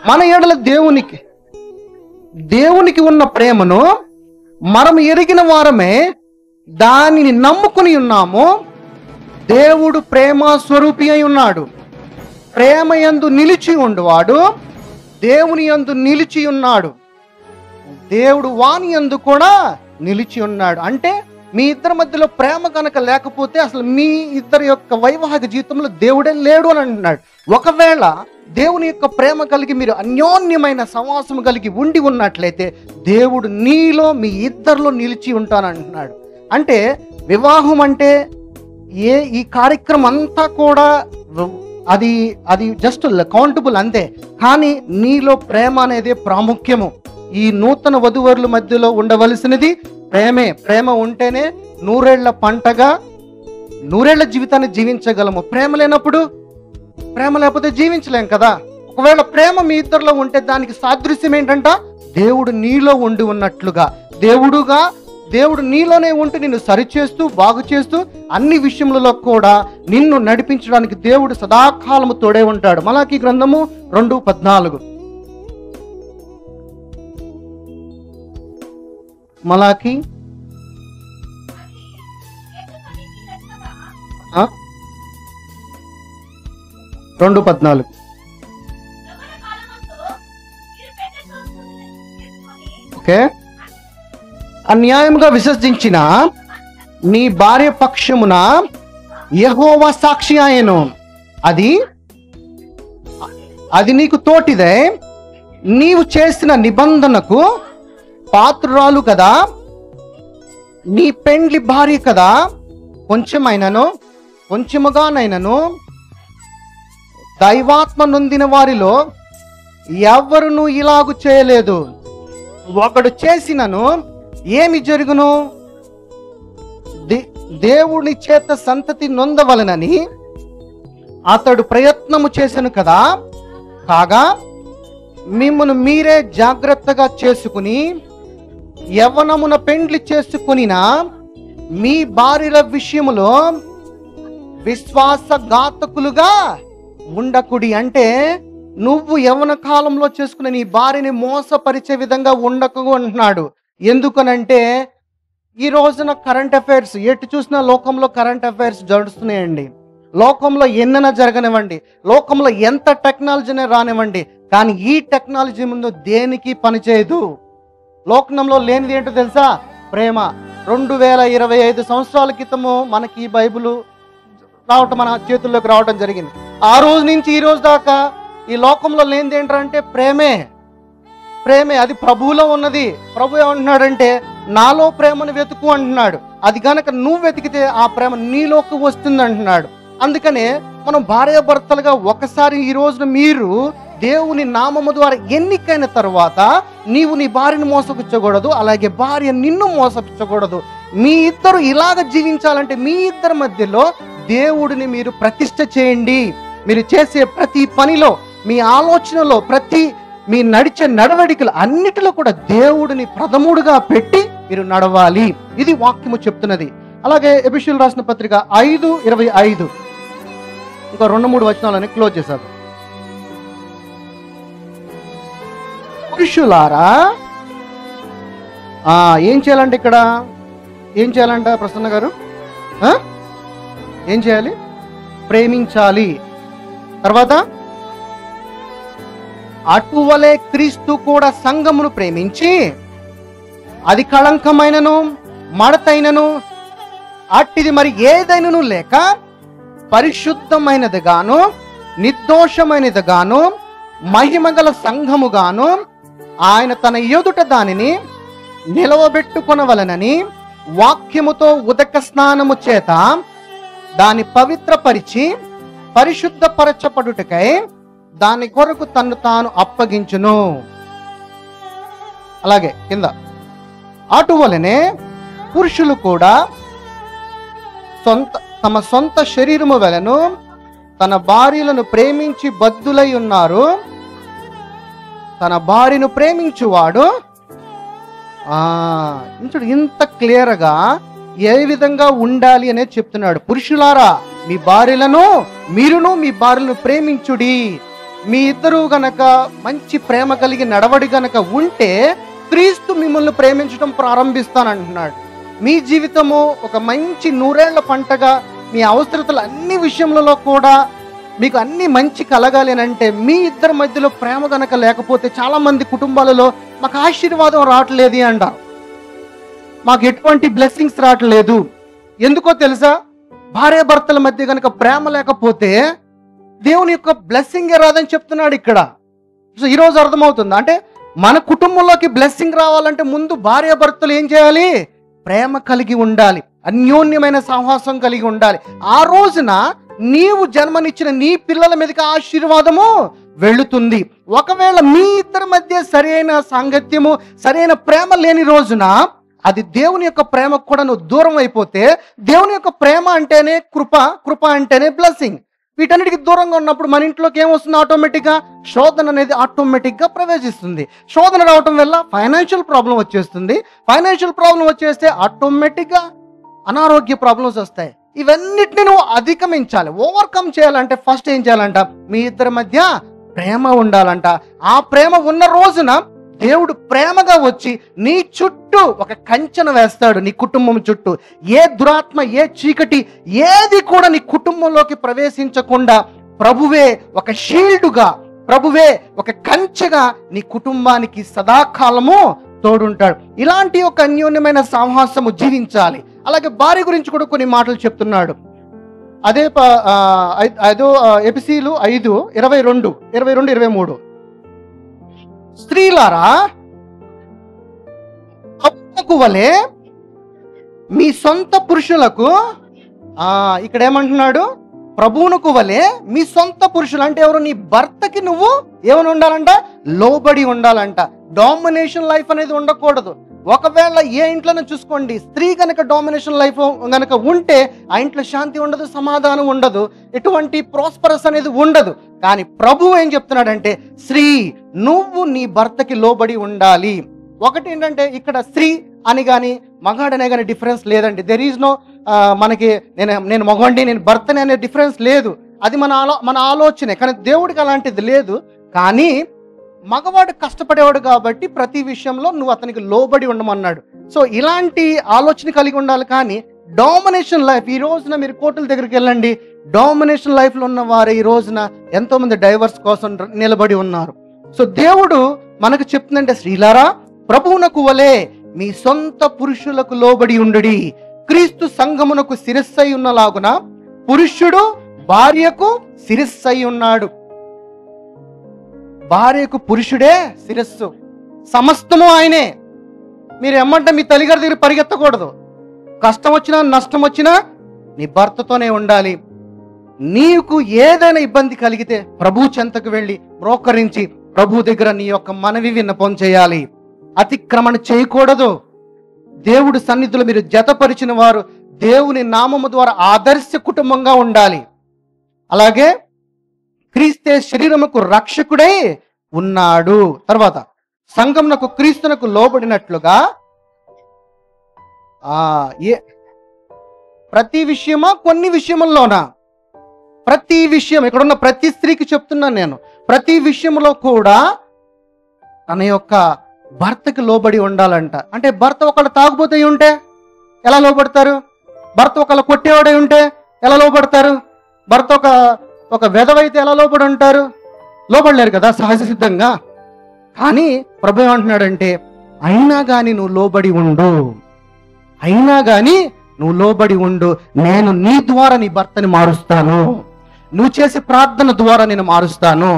Speaker 5: మన ఎడల దేవునికి ఉన్న ప్రేమను మనం ఎరిగిన వారమే దానిని నమ్ముకుని ఉన్నాము. దేవుడు ప్రేమ స్వరూపి అయి ఉన్నాడు. ప్రేమ యందు నిలిచి ఉండువాడు దేవుని యందు నిలిచి ఉన్నాడు, దేవుడు వాని యందు కూడా నిలిచి ఉన్నాడు. అంటే మీ ఇద్దరి మధ్యలో ప్రేమ కనుక లేకపోతే అసలు మీ ఇద్దరి యొక్క వైవాహిక జీవితంలో దేవుడే లేడు అని అంటున్నాడు. ఒకవేళ దేవుని యొక్క ప్రేమ కలిగి మీరు అన్యోన్యమైన సహవాసం కలిగి ఉండి ఉన్నట్లయితే దేవుడు నీలో, మీ ఇద్దరిలో నిలిచి ఉంటానంటున్నాడు. అంటే వివాహం అంటే ఈ కార్యక్రమం అంతా కూడా అది జస్ట్ కౌంటబుల్ అంతే. కానీ నీలో ప్రేమ అనేది ప్రాముఖ్యము. ఈ నూతన వధువరుల మధ్యలో ఉండవలసినది ప్రేమే. ప్రేమ ఉంటేనే నూరేళ్ల పంటగా నూరేళ్ల జీవితాన్ని జీవించగలము. ప్రేమ లేనప్పుడు, ప్రేమ లేకపోతే జీవించలేం కదా. ఒకవేళ ప్రేమ మీ ఇద్దరిలో ఉంటే దానికి సాదృశ్యం ఏంటంట? దేవుడు నీలో ఉండి ఉన్నట్లుగా. దేవుడు నీలోనే ఉంటూ నిన్ను సరిచేస్తూ బాగు చేస్తూ అన్ని విషయములలో కూడా నిన్ను నడిపించడానికి దేవుడు సదాకాలము తోడే ఉంటాడు. మలాకీ గ్రంథము 2:14. మలాకీ 2:14. ఓకే. అన్యాయముగా విసర్జించిన నీ భార్య పక్షమున యెహోవా సాక్షి ఆయను. అది నీకు తోటిదే. నీవు చేసిన నిబంధనకు పాత్రురాలు కదా, నీ పెండ్లి భార్య కదా. కొంచెముగానైనను దైవాత్మ నొందిన వారిలో ఎవరును ఇలాగు చేయలేదు. ఒకడు చేసినను ఏమి జరుగును? దేవుని చేత సంతతి నొందవలనని అతడు ప్రయత్నము చేసెను కదా. కాగా మిమ్మును మీరే జాగ్రత్తగా చేసుకుని యవ్వనమున పెండ్లి చేసుకునిన మీ భార్యల విషయములో విశ్వాసఘాతకులుగా ఉండకుడి. అంటే నువ్వు యవ్వన కాలంలో చేసుకునే నీ భార్యని మోసపరిచే విధంగా ఉండకు అంటున్నాడు. ఎందుకనంటే ఈ రోజున కరెంట్ అఫైర్స్ ఎటు చూసినా లోకంలో కరెంట్ అఫైర్స్ జరుగుతున్నాయండి. లోకంలో ఎన్నైనా జరగనివ్వండి, లోకంలో ఎంత టెక్నాలజీనే రానివ్వండి, కానీ ఈ టెక్నాలజీ ముందు దేనికి పనిచేయదు. లోకంలో లేనిది ఏంటో తెలుసా? ప్రేమ. 2025 సంవత్సరాల క్రితము మనకి ఈ బైబిల్ మన చేతుల్లోకి రావడం జరిగింది. ఆ రోజు నుంచి ఈ రోజు దాకా ఈ లోకంలో లేనిది ఏంటంటే ప్రేమే. అది ప్రభువులో ఉన్నది. ప్రభు ఏమంటున్నాడంటే నాలో ప్రేమను వెతుకు అంటున్నాడు. అది గనక నువ్వు వెతికితే ఆ ప్రేమ నీలోకి వస్తుంది అంటున్నాడు. అందుకనే మనం భార్యాభర్తలుగా ఒకసారి ఈ రోజున మీరు దేవుని నామము ద్వారా ఎన్నికైన తర్వాత నీవు నీ భార్యను మోసపుచ్చకూడదు, అలాగే భార్య నిన్ను మోసపుచ్చకూడదు. మీ ఇద్దరు ఇలాగ జీవించాలంటే మీ ఇద్దరి మధ్యలో దేవుడిని మీరు ప్రతిష్ఠ చేయండి. మీరు చేసే ప్రతి పనిలో, మీ ఆలోచనలో, ప్రతి మీ నడిచే నడవడికలు అన్నిటిలో కూడా దేవుడిని ప్రథముడుగా పెట్టి మీరు నడవాలి. ఇది వాక్యము చెప్తున్నది. అలాగే ఎఫెసీయులకు రాసిన పత్రిక 5:25 ఇంకా 2-3 వచనాలని క్లోజ్ చేశారు. పురుషులారా ఏం చేయాలంటే ఇక్కడ ఏం చేయాలంట ప్రసన్న గారు? ఏం చేయాలి? ప్రేమించాలి. తర్వాత అటువలే క్రీస్తు కూడా సంఘమును ప్రేమించి అది కళంకమైనను మడతైనను అట్టిది మరి ఏదైనను లేక పరిశుద్ధమైనదిగాను నిర్దోషమైనదిగాను మహిమగల సంఘముగాను ఆయన తన ఎదుట దానిని నిలవబెట్టుకొనవలనని వాక్యముతో ఉదక స్నానము చేత దాని పవిత్రపరిచి పరిశుద్ధపరచబడుటకై దాని కొరకు తన్ను తాను అప్పగించును. అలాగే కింద అటువలనే పురుషులు కూడా తమ సొంత శరీరము వలెను తన భార్యలను ప్రేమించి బద్ధులై ఉన్నారు. తన భార్యను ప్రేమించువాడు ఇంత క్లియర్గా ఏ విధంగా ఉండాలి అనేది చెప్తున్నాడు. పురుషులారా మీ భార్యలను మీరును మీ భార్యలను ప్రేమించుడి. మీ ఇద్దరు గనక మంచి ప్రేమ కలిగి నడవడి గనక ఉంటే క్రీస్తు మిమ్మల్ని ప్రేమించడం ప్రారంభిస్తానంటున్నాడు. మీ జీవితము ఒక మంచి 100 ఏళ్ల పంటగా, మీ అవసరతలు అన్ని విషయంలో కూడా మీకు అన్ని మంచి కలగాలి అని అంటే మీ ఇద్దరి మధ్యలో ప్రేమ గనక లేకపోతే చాలా మంది కుటుంబాలలో మాకు ఆశీర్వాదం రావట్లేదు అంటారు, మాకు ఎటువంటి బ్లెస్సింగ్స్ రావట్లేదు. ఎందుకో తెలుసా? భార్యాభర్తల మధ్య గనక ప్రేమ లేకపోతే దేవుని యొక్క బ్లెస్సింగ్ రాదని చెప్తున్నాడు ఇక్కడ. సో ఈరోజు అర్థమవుతుంది అంటే మన కుటుంబంలోకి బ్లెస్సింగ్ రావాలంటే ముందు భార్యాభర్తలు ఏం చేయాలి? ప్రేమ కలిగి ఉండాలి, అన్యోన్యమైన సహవాసం కలిగి ఉండాలి. ఆ రోజున నీవు జన్మనిచ్చిన నీ పిల్లల మీదకి ఆశీర్వాదము వెళుతుంది. ఒకవేళ మీ ఇద్దరి మధ్య సరైన సాంగత్యము, సరైన ప్రేమ లేని రోజున అది దేవుని యొక్క ప్రేమకు కూడా నువ్వు దూరం అయిపోతే, దేవుని యొక్క ప్రేమ అంటేనే కృప, కృప అంటేనే బ్లెస్సింగ్. వీటన్నిటికి దూరంగా ఉన్నప్పుడు మన ఇంట్లోకి ఏమొస్తుంది? ఆటోమేటిక్గా శోధన అనేది ఆటోమేటిక్గా ప్రవేశిస్తుంది. శోధన రావటం వల్ల ఫైనాన్షియల్ ప్రాబ్లం వచ్చేస్తుంది. ఫైనాన్షియల్ ప్రాబ్లం వచ్చేస్తే ఆటోమేటిక్గా అనారోగ్య ప్రాబ్లమ్స్ వస్తాయి. ఇవన్నిటిని నువ్వు అధిగమించాలి, ఓవర్కమ్ చేయాలంటే ఫస్ట్ ఏం చేయాలంట? మీ ఇద్దరి మధ్య ప్రేమ ఉండాలంట. ఆ ప్రేమ ఉన్న రోజున దేవుడు ప్రేమగా వచ్చి నీ చుట్టూ ఒక కంచెను వేస్తాడు. నీ కుటుంబం చుట్టూ ఏ దురాత్మ, ఏ చీకటి ఏది కూడా నీ కుటుంబంలోకి ప్రవేశించకుండా ప్రభువే ఒక షీల్డ్గా, ప్రభువే ఒక కంచెగా నీ కుటుంబానికి సదాకాలము తోడుంటాడు. ఇలాంటి ఒక అన్యోన్యమైన సాహసము జీవించాలి. అలాగే భార్య గురించి కూడా కొన్ని మాటలు చెప్తున్నాడు. అదో ఎఫెసీయులు 5:22-23 స్త్రీలారా ప్రభువునకు వలె మీ సొంత పురుషులకు, ఇక్కడ ఏమంటున్నాడు? ప్రభువునకు వలె మీ సొంత పురుషులు అంటే ఎవరు? నీ భర్తకి నువ్వు ఏమని ఉండాలంట? లోబడి ఉండాలంట. డామినేషన్ లైఫ్ అనేది ఉండకూడదు. ఒకవేళ ఏ ఇంట్లోనే చూసుకోండి, స్త్రీ కనుక డామినేషన్ లైఫ్ కనుక ఉంటే ఆ ఇంట్లో శాంతి ఉండదు, సమాధానం ఉండదు, ఎటువంటి ప్రాస్పరస్ అనేది ఉండదు. కానీ ప్రభువు ఏం చెప్తున్నాడంటే, స్త్రీ నువ్వు నీ భర్తకి లోబడి ఉండాలి. ఒకటి ఏంటంటే ఇక్కడ స్త్రీ అని కానీ మగాడనే కానీ డిఫరెన్స్ లేదండి. దెర్ ఈజ్ నో మనకి నేను మగవాడిని, నేను భర్తని అనే డిఫరెన్స్ లేదు. అది మన ఆలోచనే. కానీ దేవుడికి అలాంటిది లేదు. కానీ మగవాడు కష్టపడేవాడు కాబట్టి ప్రతి విషయంలో నువ్వు అతనికి లోబడి ఉండమన్నాడు. సో ఇలాంటి ఆలోచన కలిగి ఉండాలి. కానీ డామినేషన్ లైఫ్, ఈ రోజున మీరు కోర్టుల దగ్గరికి వెళ్ళండి, డామినేషన్ లైఫ్లో ఉన్న వారు ఈ రోజున ఎంతో మంది డైవర్స్ కోసం నిలబడి ఉన్నారు. సో దేవుడు మనకు చెప్తుందంటే, స్త్రీలారా ప్రభువునకు వలె మీ సొంత పురుషులకు లోబడి ఉండుడి. క్రీస్తు సంఘమునకు శిరస్సై ఉన్నలాగున పురుషుడు భార్యకు శిరస్సై ఉన్నాడు. భార్యకు పురుషుడే శిరస్సు, సమస్తము ఆయనే. మీరు ఏమంటే మీ తల్లిగారి దగ్గర పరిగెత్తకూడదు. కష్టం వచ్చినా నష్టం వచ్చినా నీ భర్తతోనే ఉండాలి. నీకు ఏదైనా ఇబ్బంది కలిగితే ప్రభు చెంతకు వెళ్ళి బ్రోకరించి ప్రభు దగ్గర నీ యొక్క మనవి విన్నపం చేయాలి. అతిక్రమణ చేయకూడదు. దేవుడి సన్నిధిలో మీరు జతపరిచిన వారు దేవుని నామము ద్వారా ఆదర్శ కుటుంబంగా ఉండాలి. అలాగే క్రీస్తే శరీరముకు రక్షకుడై ఉన్నాడు. తర్వాత సంఘమునకు క్రీస్తునకు లోబడినట్లుగా ప్రతి విషయమా కొన్ని విషయముల్లోనా? ప్రతి విషయం, ఇక్కడున్న ప్రతి స్త్రీకి చెప్తున్నాను నేను, ప్రతి విషయంలో కూడా తన యొక్క భర్తకి లోబడి ఉండాలంట. అంటే భర్త ఒకళ్ళు తాగుబోతే ఉంటే ఎలా లోబడతారు? భర్త ఒకళ్ళు కొట్టేవాడై ఉంటే ఎలా లోబడతారు? భర్త ఒక వెధవైతే ఎలా లోబడి ఉంటారు? లోబడలేరు కదా సహజ సిద్ధంగా. కానీ ప్రభు ఏమంటున్నాడంటే, అయినా కానీ నువ్వు లోబడి ఉండు, అయినా కానీ నువ్వు లోబడి ఉండు, నేను నీ ద్వారా నీ భర్తని మారుస్తాను, నువ్వు చేసే ప్రార్థన ద్వారా నేను మారుస్తాను,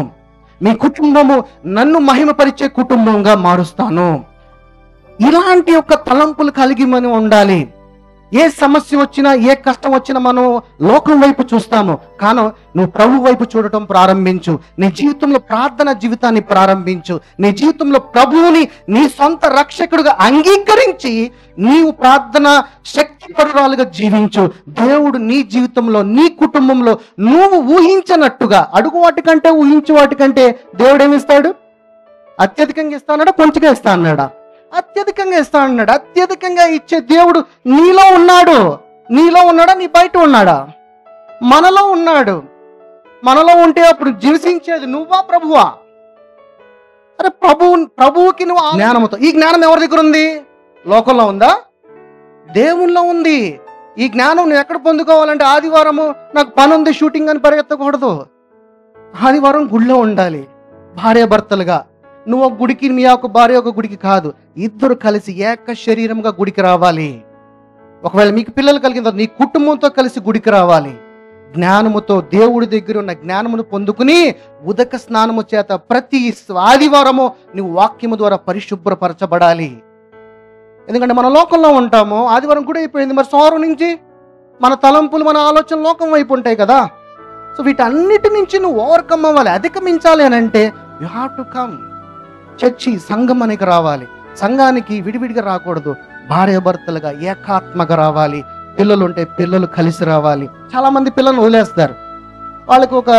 Speaker 5: మీ కుటుంబము నన్ను మహిమపరిచే కుటుంబంగా మారుస్తాను. ఇలాంటి యొక్క తలంపులు కలిగి మనం ఉండాలి. ఏ సమస్య వచ్చినా, ఏ కష్టం వచ్చినా మనం లోకం వైపు చూస్తాము. కానీ నువ్వు ప్రభు వైపు చూడటం ప్రారంభించు. నీ జీవితంలో ప్రార్థన జీవితాన్ని ప్రారంభించు. నీ జీవితంలో ప్రభువుని నీ సొంత రక్షకుడిగా అంగీకరించి నీవు ప్రార్థన శక్తిపరురాలుగా జీవించు. దేవుడు నీ జీవితంలో, నీ కుటుంబంలో నువ్వు ఊహించనట్టుగా, అడుగు వాటికంటే ఊహించు వాటికంటే దేవుడు ఏమిస్తాడు? అత్యధికంగా ఇస్తా అన్నాడా, కొంచెంగా ఇస్తా అన్నాడా? అత్యధికంగా ఇస్తా అన్నాడు. అత్యధికంగా ఇచ్చే దేవుడు నీలో ఉన్నాడు. నీలో ఉన్నాడా, నీ బయట ఉన్నాడా? మనలో ఉన్నాడు. మనలో ఉంటే అప్పుడు జీవించేది నువ్వా ప్రభువా? అరే ప్రభువుకి నువ్వు జ్ఞానంతో, ఈ జ్ఞానం ఎవరి దగ్గర ఉంది? లోకంలో ఉందా? దేవుల్లో ఉంది. ఈ జ్ఞానం నువ్వు ఎక్కడ పొందుకోవాలంటే, ఆదివారము నాకు పని ఉంది షూటింగ్ అని పరిగెత్తకూడదు. ఆదివారం గుడిలో ఉండాలి భార్యాభర్తలుగా. నువ్వు ఒక గుడికి, మీ యొక్క భార్య ఒక గుడికి కాదు, ఇద్దరు కలిసి ఏక శరీరంగా గుడికి రావాలి. ఒకవేళ మీకు పిల్లలు కలిగిన నీ కుటుంబంతో కలిసి గుడికి రావాలి. జ్ఞానముతో, దేవుడి దగ్గర ఉన్న జ్ఞానమును పొందుకుని ఉదక స్నానము చేత ప్రతి ఆదివారము నువ్వు వాక్యము ద్వారా పరిశుభ్రపరచబడాలి. ఎందుకంటే మన లోకంలో ఉంటాము, ఆదివారం కూడా అయిపోయింది, మరి సోమవారం నుంచి మన తలంపులు, మన ఆలోచన లోకం వైపు ఉంటాయి కదా. సో వీటన్నిటి నుంచి నువ్వు ఓవర్కమ్ అవ్వాలి, అధిగమించాలి అని అంటే you have to come church, సంఘమానికి రావాలి. సంఘానికి విడివిడిగా రాకూడదు, భార్యాభర్తలుగా ఏకాత్మగా రావాలి. పిల్లలు ఉంటే పిల్లలు కలిసి రావాలి. చాలా మంది పిల్లలను వదిలేస్తారు. వాళ్ళకి ఒక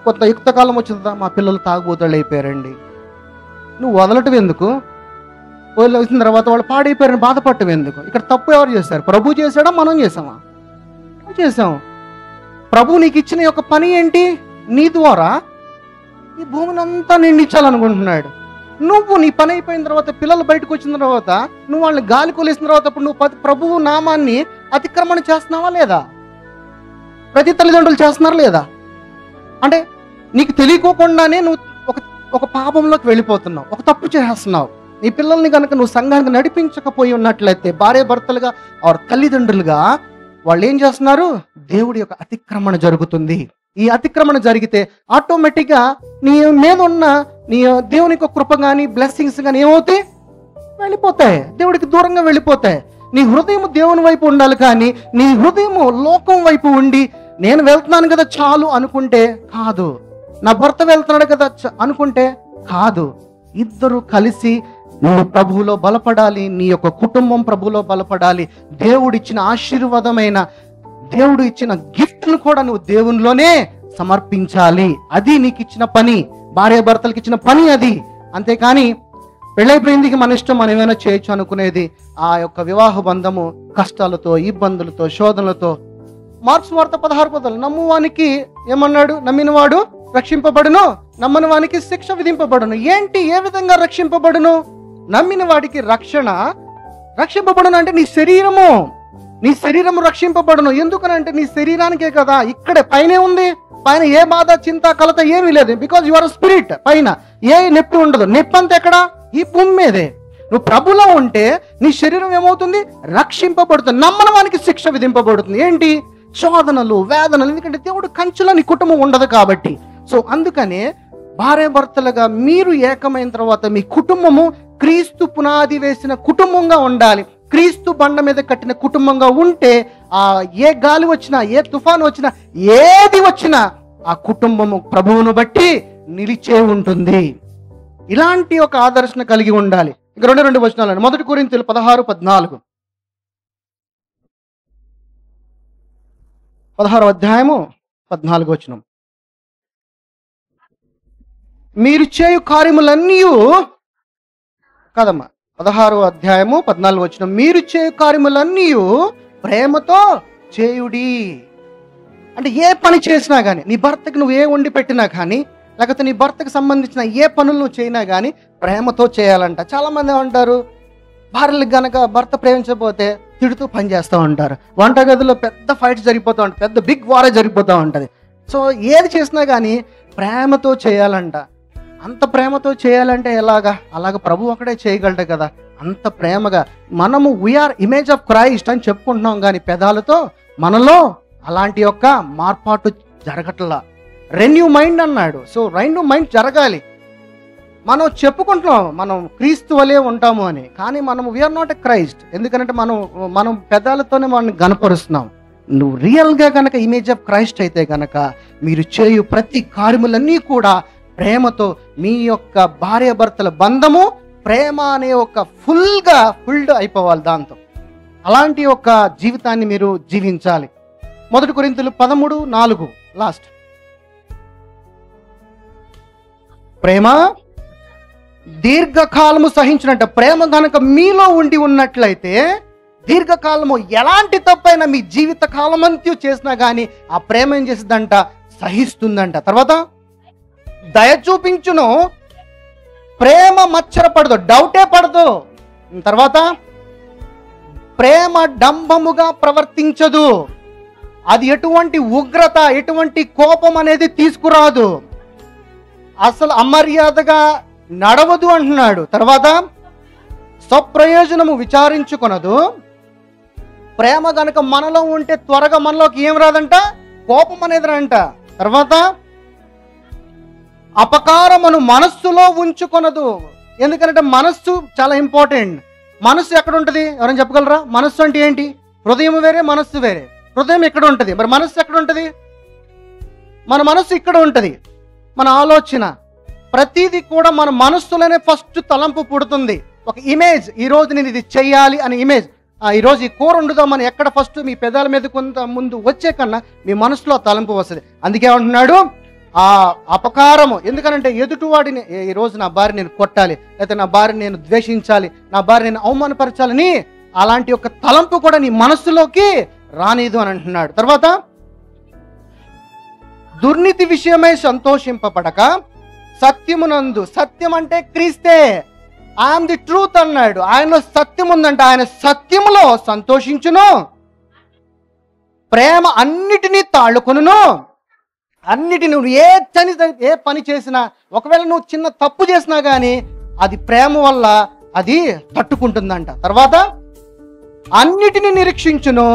Speaker 5: కొత్త యుక్తకాలం వచ్చిందా, మా పిల్లలు తాగుబోతాళ్ళు అయిపోయారండి. నువ్వు వదలటం ఎందుకు? వదిలేసిన తర్వాత వాళ్ళు పాడైపోయారని బాధపడటం ఎందుకు? ఇక్కడ తప్పు ఎవరు చేశారు? ప్రభు చేశాడా, మనం చేసామా? చేసాం. ప్రభు నీకు ఇచ్చిన యొక్క పని ఏంటి? నీ ద్వారా ఈ భూమిని అంతా నిండించాలనుకుంటున్నాడు. నువ్వు నీ పని అయిపోయిన తర్వాత, పిల్లలు బయటకు వచ్చిన తర్వాత, నువ్వు వాళ్ళని గాలి కొలేసిన తర్వాత, అప్పుడు నువ్వు ప్రభువు నామాన్ని అతిక్రమణ చేస్తున్నావా లేదా? ప్రతి తల్లిదండ్రులు చేస్తున్నారా లేదా? అంటే నీకు తెలియకోకుండానే నువ్వు ఒక పాపంలోకి వెళ్ళిపోతున్నావు, ఒక తప్పు చేస్తున్నావు. నీ పిల్లల్ని కనుక నువ్వు సంఘానికి నడిపించకపోయి ఉన్నట్లయితే, భార్య భర్తలుగా ఆర్ తల్లిదండ్రులుగా వాళ్ళు ఏం చేస్తున్నారు? దేవుడి యొక్క అతిక్రమణ జరుగుతుంది. ఈ అతిక్రమణ జరిగితే ఆటోమేటిక్గా నీ మీద ఉన్న నీ దేవుని యొక్క కృప కానీ, బ్లెస్సింగ్స్ కానీ ఏమవుతాయి? వెళ్ళిపోతాయి, దేవుడికి దూరంగా వెళ్ళిపోతాయి. నీ హృదయం దేవుని వైపు ఉండాలి, కానీ నీ హృదయము లోకం వైపు ఉండి నేను వెళ్తున్నాను కదా చాలు అనుకుంటే కాదు. నా భర్త వెళ్తున్నాడు కదా అనుకుంటే కాదు. ఇద్దరు కలిసి నువ్వు ప్రభువులో బలపడాలి, నీ యొక్క కుటుంబం ప్రభువులో బలపడాలి. దేవుడిచ్చిన ఆశీర్వాదమైన, దేవుడు ఇచ్చిన గిఫ్ట్ను కూడా నువ్వు దేవునిలోనే సమర్పించాలి. అది నీకు ఇచ్చిన పని, భార్య భర్తలకు ఇచ్చిన పని అది. అంతేకాని పెళ్ళైపోయింది మన ఇష్టం, మనం ఏమైనా చేయొచ్చు అనుకునేది ఆ యొక్క వివాహ బంధము కష్టాలతో, ఇబ్బందులతో, శోధనలతో. మార్క్స్ వార్త 16 నమ్మువానికి ఏమన్నాడు? నమ్మినవాడు రక్షింపబడును, నమ్మని వానికి శిక్ష విధింపబడును. ఏంటి? ఏ విధంగా రక్షింపబడును? నమ్మిన వాడికి రక్షింపబడును అంటే నీ శరీరము రక్షింపబడును. ఎందుకనంటే నీ శరీరానికే కదా, ఇక్కడే పైనే ఉంది. పైన ఏ బాధ, చింత, కలత ఏమీ లేదు. Because you are spirit. పైన ఏ నొప్పి ఉండదు. నొప్పి అంతా ఎక్కడ? ఈ భూమి మీదే. నువ్వు ప్రభులో ఉంటే నీ శరీరం ఏమవుతుంది? రక్షింపబడుతుంది. నమ్మని వానికి శిక్ష విధింపబడుతుంది. ఏంటి? శోధనలు, వేదనలు. ఎందుకంటే దేవుడు కంచులో నీ కుటుంబం ఉండదు కాబట్టి. సో అందుకనే భార్యాభర్తలుగా మీరు ఏకమైన తర్వాత మీ కుటుంబము క్రీస్తు పునాది వేసిన కుటుంబంగా ఉండాలి. క్రీస్తు బండ మీద కట్టిన కుటుంబంగా ఉంటే ఏ గాలి వచ్చినా, ఏ తుఫాను వచ్చినా, ఏది వచ్చినా ఆ కుటుంబము ప్రభువును బట్టి నిలిచే ఉంటుంది. ఇలాంటి ఒక ఆదర్శన కలిగి ఉండాలి. ఇక 2 వచనాలు. 1 కొరింథీయులు 16:14. 16వ అధ్యాయము 14వ వచనం. మీరు చేయు కార్యములన్నీ కాదమ్మా, 16వ అధ్యాయము 14వ వచనం. మీరు చేయు కార్యములన్నీ ప్రేమతో చేయుడి. అంటే ఏ పని చేసినా కానీ, నీ భర్తకి నువ్వు ఏ వండి పెట్టినా కానీ, లేకపోతే నీ భర్తకు సంబంధించిన ఏ పనులు నువ్వు చేయినా కానీ ప్రేమతో చేయాలంట. చాలా మంది ఏమంటారు, భార్యలకు గనక భర్త ప్రేమించకపోతే తిడుతూ పని చేస్తూ ఉంటారు. వంటగదిలో పెద్ద ఫైట్స్ జరిగిపోతూ ఉంటాయి, పెద్ద బిగ్ వారే జరిగిపోతూ ఉంటుంది. సో ఏది చేసినా కానీ ప్రేమతో చేయాలంట. అంత ప్రేమతో చేయాలంటే ఎలాగా? అలాగ ప్రభు ఒకడే చేయగలడు కదా. అంత ప్రేమగా మనము వీఆర్ ఇమేజ్ ఆఫ్ క్రైస్ట్ అని చెప్పుకుంటున్నాం, కానీ పెదాలతో మనలో అలాంటి యొక్క మార్పాటు జరగట్లా. రెన్యూ మైండ్ అన్నాడు. సో రెన్యూ మైండ్ జరగాలి. మనం చెప్పుకుంటున్నాం మనం క్రీస్తు వలే ఉంటాము అని, కానీ మనం వీఆర్ నాట్ ఎ క్రైస్ట్. ఎందుకంటే మనం పెదాలతోనే మనం గనపరుస్తున్నాం. నువ్వు రియల్గా కనుక ఇమేజ్ ఆఫ్ క్రైస్ట్ అయితే కనుక మీరు చేయు ప్రతి కార్యములన్నీ కూడా ప్రేమతో, మీ యొక్క భార్యాభర్తల బంధము ప్రేమ అనే ఒక ఫుల్డ్ అయిపోవాలి దాంతో. అలాంటి ఒక జీవితాన్ని మీరు జీవించాలి. 1 కొరింథీయులు 13:4 లాస్ట్. ప్రేమ దీర్ఘకాలము సహించినట్ట. ప్రేమ కనుక మీలో ఉండి ఉన్నట్లయితే దీర్ఘకాలము ఎలాంటి తప్పైనా మీ జీవిత కాలమంతా చేసినా కానీ ఆ ప్రేమ ఏం చేస్తుందంట? సహిస్తుందంట. తర్వాత దయ చూపించును. ప్రేమ మచ్చరపడదు, డౌటే పడదు. తర్వాత ప్రేమ డంబముగా ప్రవర్తించదు. అది ఎటువంటి ఉగ్రత, ఎటువంటి కోపం అనేది తీసుకురాదు. అసలు అమర్యాదగా నడవదు అంటున్నాడు. తర్వాత స్వప్రయోజనము విచారించుకొనదు. ప్రేమ గనక మనలో ఉంటే త్వరగా మనలోకి ఏం రాదంట? కోపం అనేది రంట. తర్వాత అపకారమును మనస్సులో ఉంచుకొనదు. ఎందుకంటే మనస్సు చాలా ఇంపార్టెంట్. మనస్సు ఎక్కడ ఉంటుంది? ఎవరైనా చెప్పగలరా? మనస్సు అంటే ఏంటి? హృదయం వేరే, మనస్సు వేరే. హృదయం ఎక్కడ ఉంటుంది? మరి మనస్సు ఎక్కడ ఉంటుంది? మన మనస్సు ఇక్కడ ఉంటుంది. మన ఆలోచన ప్రతిదీ కూడా మన మనస్సులోనే ఫస్ట్ తలంపు పుడుతుంది. ఒక ఇమేజ్, ఈరోజు నేను ఇది చెయ్యాలి అనే ఇమేజ్. ఈరోజు ఈ కూర వండుదామని ఎక్కడ ఫస్ట్ మీ పెదాల మీద కొంత ముందు వచ్చే కన్నా మీ మనసులో తలంపు వస్తుంది. అందుకే అంటున్నాడు ఆ అపకారము. ఎందుకనంటే ఎదుటివాడిని ఈరోజు నా భార్య నేను కొట్టాలి, లేకపోతే నా భార్యని నేను ద్వేషించాలి, నా భార్య నేను అవమానపరచాలని అలాంటి ఒక తలంపు కూడా నీ మనస్సులోకి రానిదు అని అంటున్నాడు. తర్వాత దుర్నీతి విషయమై సంతోషింపబడక సత్యమునందు, సత్యం అంటే క్రీస్తే, ఐఎమ్ ది ట్రూత్ అన్నాడు. ఆయనలో సత్యం ఉందంట. ఆయన సత్యములో సంతోషించును. ప్రేమ అన్నిటినీ తాళుకొనును. అన్నిటిని నువ్వు ఏ పని చేసినా, ఒకవేళ నువ్వు చిన్న తప్పు చేసినా కానీ అది ప్రేమ వల్ల అది తట్టుకుంటుందంట. తర్వాత అన్నిటినీ నిరీక్షించును,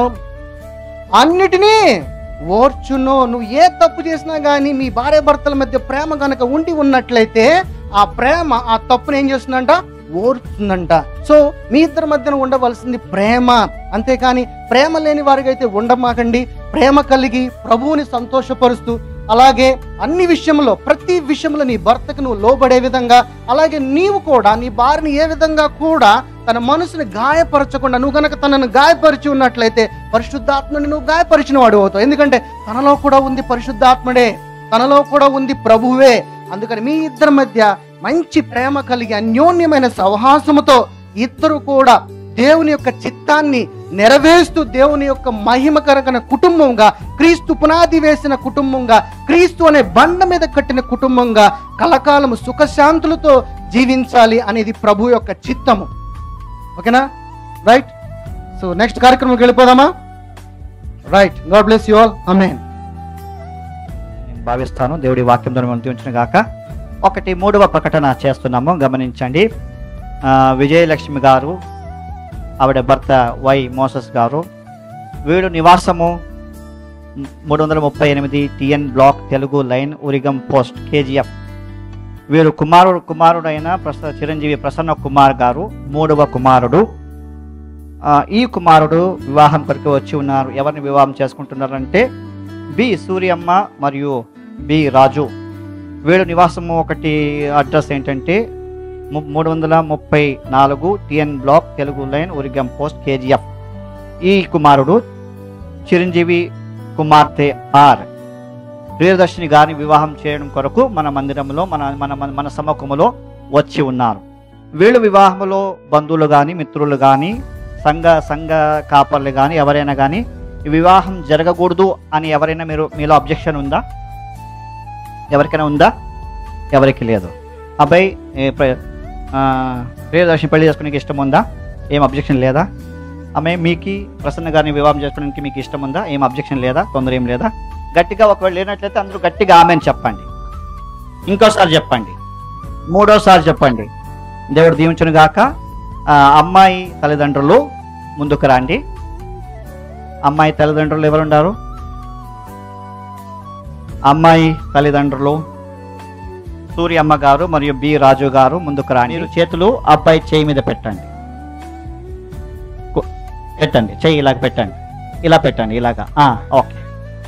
Speaker 5: అన్నిటినీ ఓర్చును. నువ్వు ఏ తప్పు చేసినా కానీ మీ భార్య భర్తల మధ్య ప్రేమ కనుక ఉండి ఉన్నట్లయితే ఆ ప్రేమ ఆ తప్పును ఏం చేస్తుందంట? ఓర్చుతుందంట. సో మీ ఇద్దరి మధ్యన ఉండవలసింది ప్రేమ, అంతేకాని ప్రేమ లేని వారికి అయితే ఉండమాకండి. ప్రేమ కలిగి ప్రభువుని సంతోషపరుస్తూ, అలాగే అన్ని విషయంలో, ప్రతి విషయంలో నీ భర్తకు నువ్వు లోబడే విధంగా, అలాగే నీవు కూడా నీ భార్యని ఏ విధంగా కూడా తన మనసుని గాయపరచకుండా, నువ్వు కనుక తనను గాయపరిచి ఉన్నట్లయితే పరిశుద్ధాత్మని నువ్వు గాయపరిచిన వాడు అవుతావు. ఎందుకంటే తనలో కూడా ఉంది పరిశుద్ధాత్ముడే, తనలో కూడా ఉంది ప్రభువే. అందుకని మీ ఇద్దరి మధ్య మంచి ప్రేమ కలిగి అన్యోన్యమైన సహవాసముతో ఇద్దరు కూడా దేవుని యొక్క చిత్తాన్ని నెరవేరుస్తూ, దేవుని యొక్క మహిమకరమైన కుటుంబంగా, క్రీస్తు పునాది వేసిన కుటుంబంగా, క్రీస్తు అనే బండ మీద కట్టిన కుటుంబంగా కలకాలము సుఖశాంతులతో జీవించాలి అనేది ప్రభు యొక్క చిత్తము. ఓకేనా? రైట్. సో నెక్స్ట్ కార్యక్రమంకి వెళ్ళిపోదామా? Right. God bless you all. Amen.
Speaker 2: నేను భావిస్తాను దేవుడి వాక్యం ద్వారా మనం ఉంచిన గాక. 3వ ప్రకటన చేస్తున్నాము, గమనించండి. విజయలక్ష్మి గారు, ఆవిడ భర్త వై మోసస్ గారు, వీడు నివాసము 338 TN block, Telugu line, Urigam post, KGF. వీరు కుమారుడైన చిరంజీవి ప్రసన్న కుమార్ గారు 3వ కుమారుడు. ఈ కుమారుడు వివాహం కొరకు వచ్చి ఉన్నారు. ఎవరిని వివాహం చేసుకుంటున్నారంటే బి సూర్యమ్మ మరియు బి రాజు. వీళ్ళు నివాసము ఒకటి అడ్రస్ ఏంటంటే 334 TN block, Telugu line, Urigam post, KGF. ఈ కుమారుడు చిరంజీవి కుమార్తె ఆర్ ప్రియదర్శిని గారిని వివాహం చేయడం కొరకు మన మందిరంలో మన సముఖములో వచ్చి ఉన్నారు. వీళ్ళు వివాహంలో బంధువులు కానీ మిత్రులు కానీ సంఘ కాపర్లు కానీ ఎవరైనా కానీ ఈ వివాహం జరగకూడదు అని ఎవరైనా మీలో అబ్జెక్షన్ ఉందా? ఎవరికైనా ఉందా? ఎవరికి లేదు. అబ్బాయి ప్రియదర్శిని పెళ్లి చేసుకోవడానికి ఇష్టం ఉందా? ఏం అబ్జెక్షన్ లేదా? అమ్మాయి మీకు ప్రసన్న గారిని వివాహం చేసుకోవడానికి మీకు ఇష్టం ఉందా? ఏం అబ్జెక్షన్ లేదా? తొందర ఏం లేదా? గట్టిగా ఒకవేళ లేనట్లయితే అందరూ గట్టిగా ఆమె అని చెప్పండి. ఇంకోసారి చెప్పండి, మూడోసారి చెప్పండి. దేవుడు దీవించును గాక. అమ్మాయి తల్లిదండ్రులు ముందుకు రండి. అమ్మాయి తల్లిదండ్రులు ఎవరున్నారు? అమ్మాయి తల్లిదండ్రులు సూర్యమ్మ గారు మరియు బి రాజు గారు ముందుకు రండి. మీరు చేతులు అబ్బాయి చేయి మీద పెట్టండి. చెయ్యి ఇలాగ పెట్టండి, ఇలా పెట్టండి, ఇలాగా. ఓకే.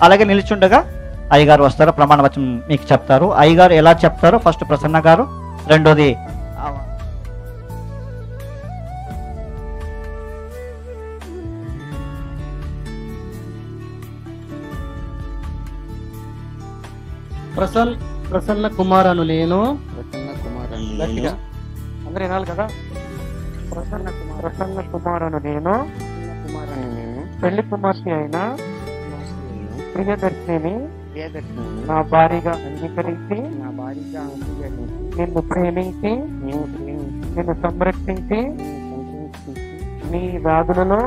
Speaker 2: అలాగే నిలిచుండగా అయ్యగారు వస్తారు, ప్రమాణ వచనం మీకు చెప్తారు. అయ్యగారు ఎలా చెప్తారో ఫస్ట్ ప్రసన్న గారు, రెండోది
Speaker 5: ప్రసన్న కుమార్ అను నేను.
Speaker 2: గట్టిగా అందరూ వినాలి కదా.
Speaker 6: ప్రసన్న కుమారను నేను పెళ్లి కుమార్తె అయిన ప్రియదర్శిని నా భార్యగా అంగీకరించి నిన్ను ప్రేమించి నిన్ను సంరక్షించి నీ వ్యాధులలో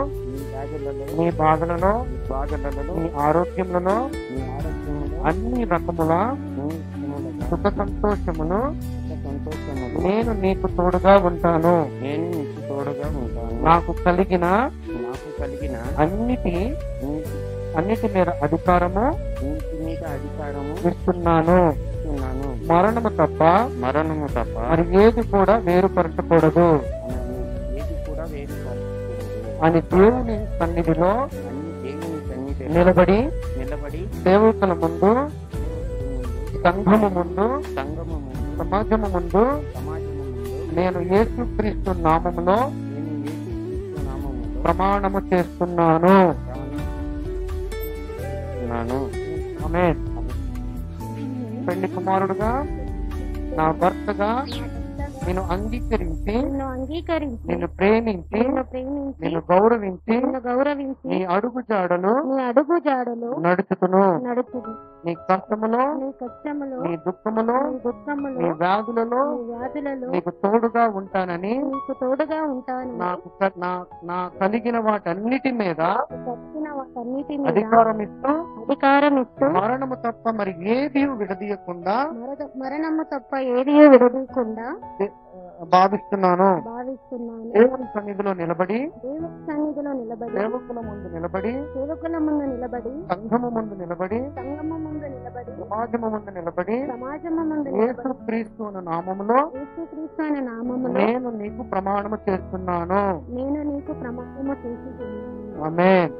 Speaker 6: నీ బాధలలో నీ ఆరోగ్యములను అన్ని రకముల సుఖ సంతోషమును నేను నీకు తోడుగా ఉంటాను. నాకు కలిగిన అన్నిటి మీద అధికారము ఇస్తున్నాను. మరణము తప్ప మరి ఏది కూడా వేరుపరచకూడదు అని దేవుని సన్నిధిలో నిలబడి సేవకుల ముందు, సంఘము ముందు, సమాజము ముందు నేను యేసుక్రీస్తు నామములో ప్రమాణము చేస్తున్నాను. ఆమేన్. పెళ్లి కుమారుడుగా నా భర్తగా నేను అంగీకరించి నిన్ను ప్రేమించి నిన్ను గౌరవించి నీ అడుగు జాడలు నడుచుకును. నీ కష్టములో నీ దుఃఖములో నీ వ్యాధులలో నీకు తోడుగా ఉంటానని నా కలిగిన వాటన్నిటి మీద అధికారం ఇస్తూ మరణము తప్ప మరి ఏది విడదీయకుండా భావిస్తున్నాను. దేవుని సన్నిధిలో నిలబడి సేవకుల ముందు నిలబడి సంఘము ముందు నిలబడి సమాజము ముందు నిలబడి యేసుక్రీస్తు అనే నామములో నేను నీకు ప్రమాణము చేస్తున్నాను. ఆమేన్.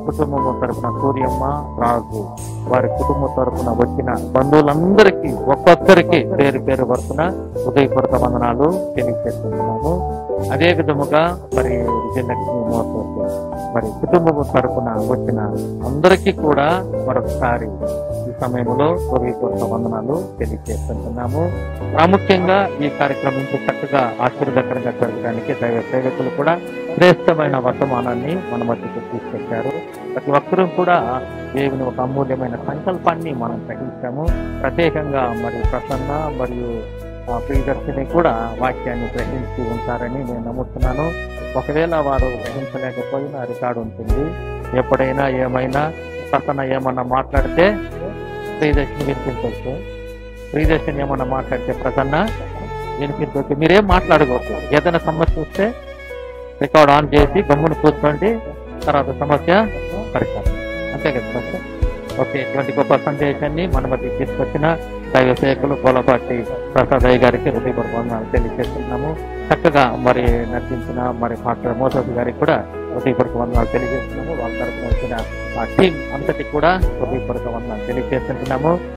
Speaker 6: కుటుంబం తరపున సూర్యమ్మ, రాజు, వారి కుటుంబం తరపున వచ్చిన బంధువులందరికీ ఒక్కొక్కరికి పేరు పేరు వరకున హృదయపూర్వక వందనాలు తెలియజేస్తున్నాము. అదే విధముగా మరి విజయలక్ష్మి మోసోసు మరి కుటుంబం తరపున వచ్చిన అందరికీ కూడా మరొకసారి ఈ సమయంలో హృదయపూర్వక వందనాలు తెలియజేస్తున్నాము. ప్రాముఖ్యంగా ఈ కార్యక్రమం చక్కగా ఆశీర్వదకరంగా జరగడానికి దైవ సేవకులు కూడా శ్రేష్టమైన వర్తమానాన్ని మన మధ్యకు తీసుకొచ్చారు. ప్రతి ఒక్కరూ కూడా దేవుని ఒక అమూల్యమైన సంకల్పాన్ని మనం గ్రహించాము. ప్రత్యేకంగా మరి ప్రసన్న మరియు ప్రియదర్శిని కూడా వాక్యాన్ని గ్రహించి ఉంటారని నేను నమ్ముతున్నాను. ఒకవేళ వారు గ్రహించలేకపోయినా రికార్డు ఉంటుంది. ఎప్పుడైనా ఏమైనా ప్రసన్న ఏమన్నా మాట్లాడితే ప్రియదర్శిని వినిపించవచ్చు, ప్రియదర్శిని ఏమన్నా మాట్లాడితే ప్రసన్న వినిపించవచ్చు. మీరేం మాట్లాడకూడదు. ఏదైనా సమస్య వస్తే రికార్డ్ ఆన్ చేసి గమ్మును కూర్చోండి, తర్వాత సమస్య పరిష్కారం. అంతే కదా సమస్య. ఓకే, ఇటువంటి గొప్ప సందేశాన్ని మన మధ్యకి తీసుకొచ్చిన దైవ సేవకులు గోలపాటి ప్రసాదయ్య గారికి హృదయపూర్వక వందనాలు తెలియజేస్తున్నాము. చక్కగా మరి నటించిన మరి పాస్టర్ మోసోస్ గారికి కూడా హృదయపూర్వక వందనాలు తెలియజేస్తున్నాము. వాళ్ళ తరఫున వచ్చిన ఆ టీం అంతటి కూడా హృదయపూర్వక వందనాలు తెలియజేస్తున్నాము.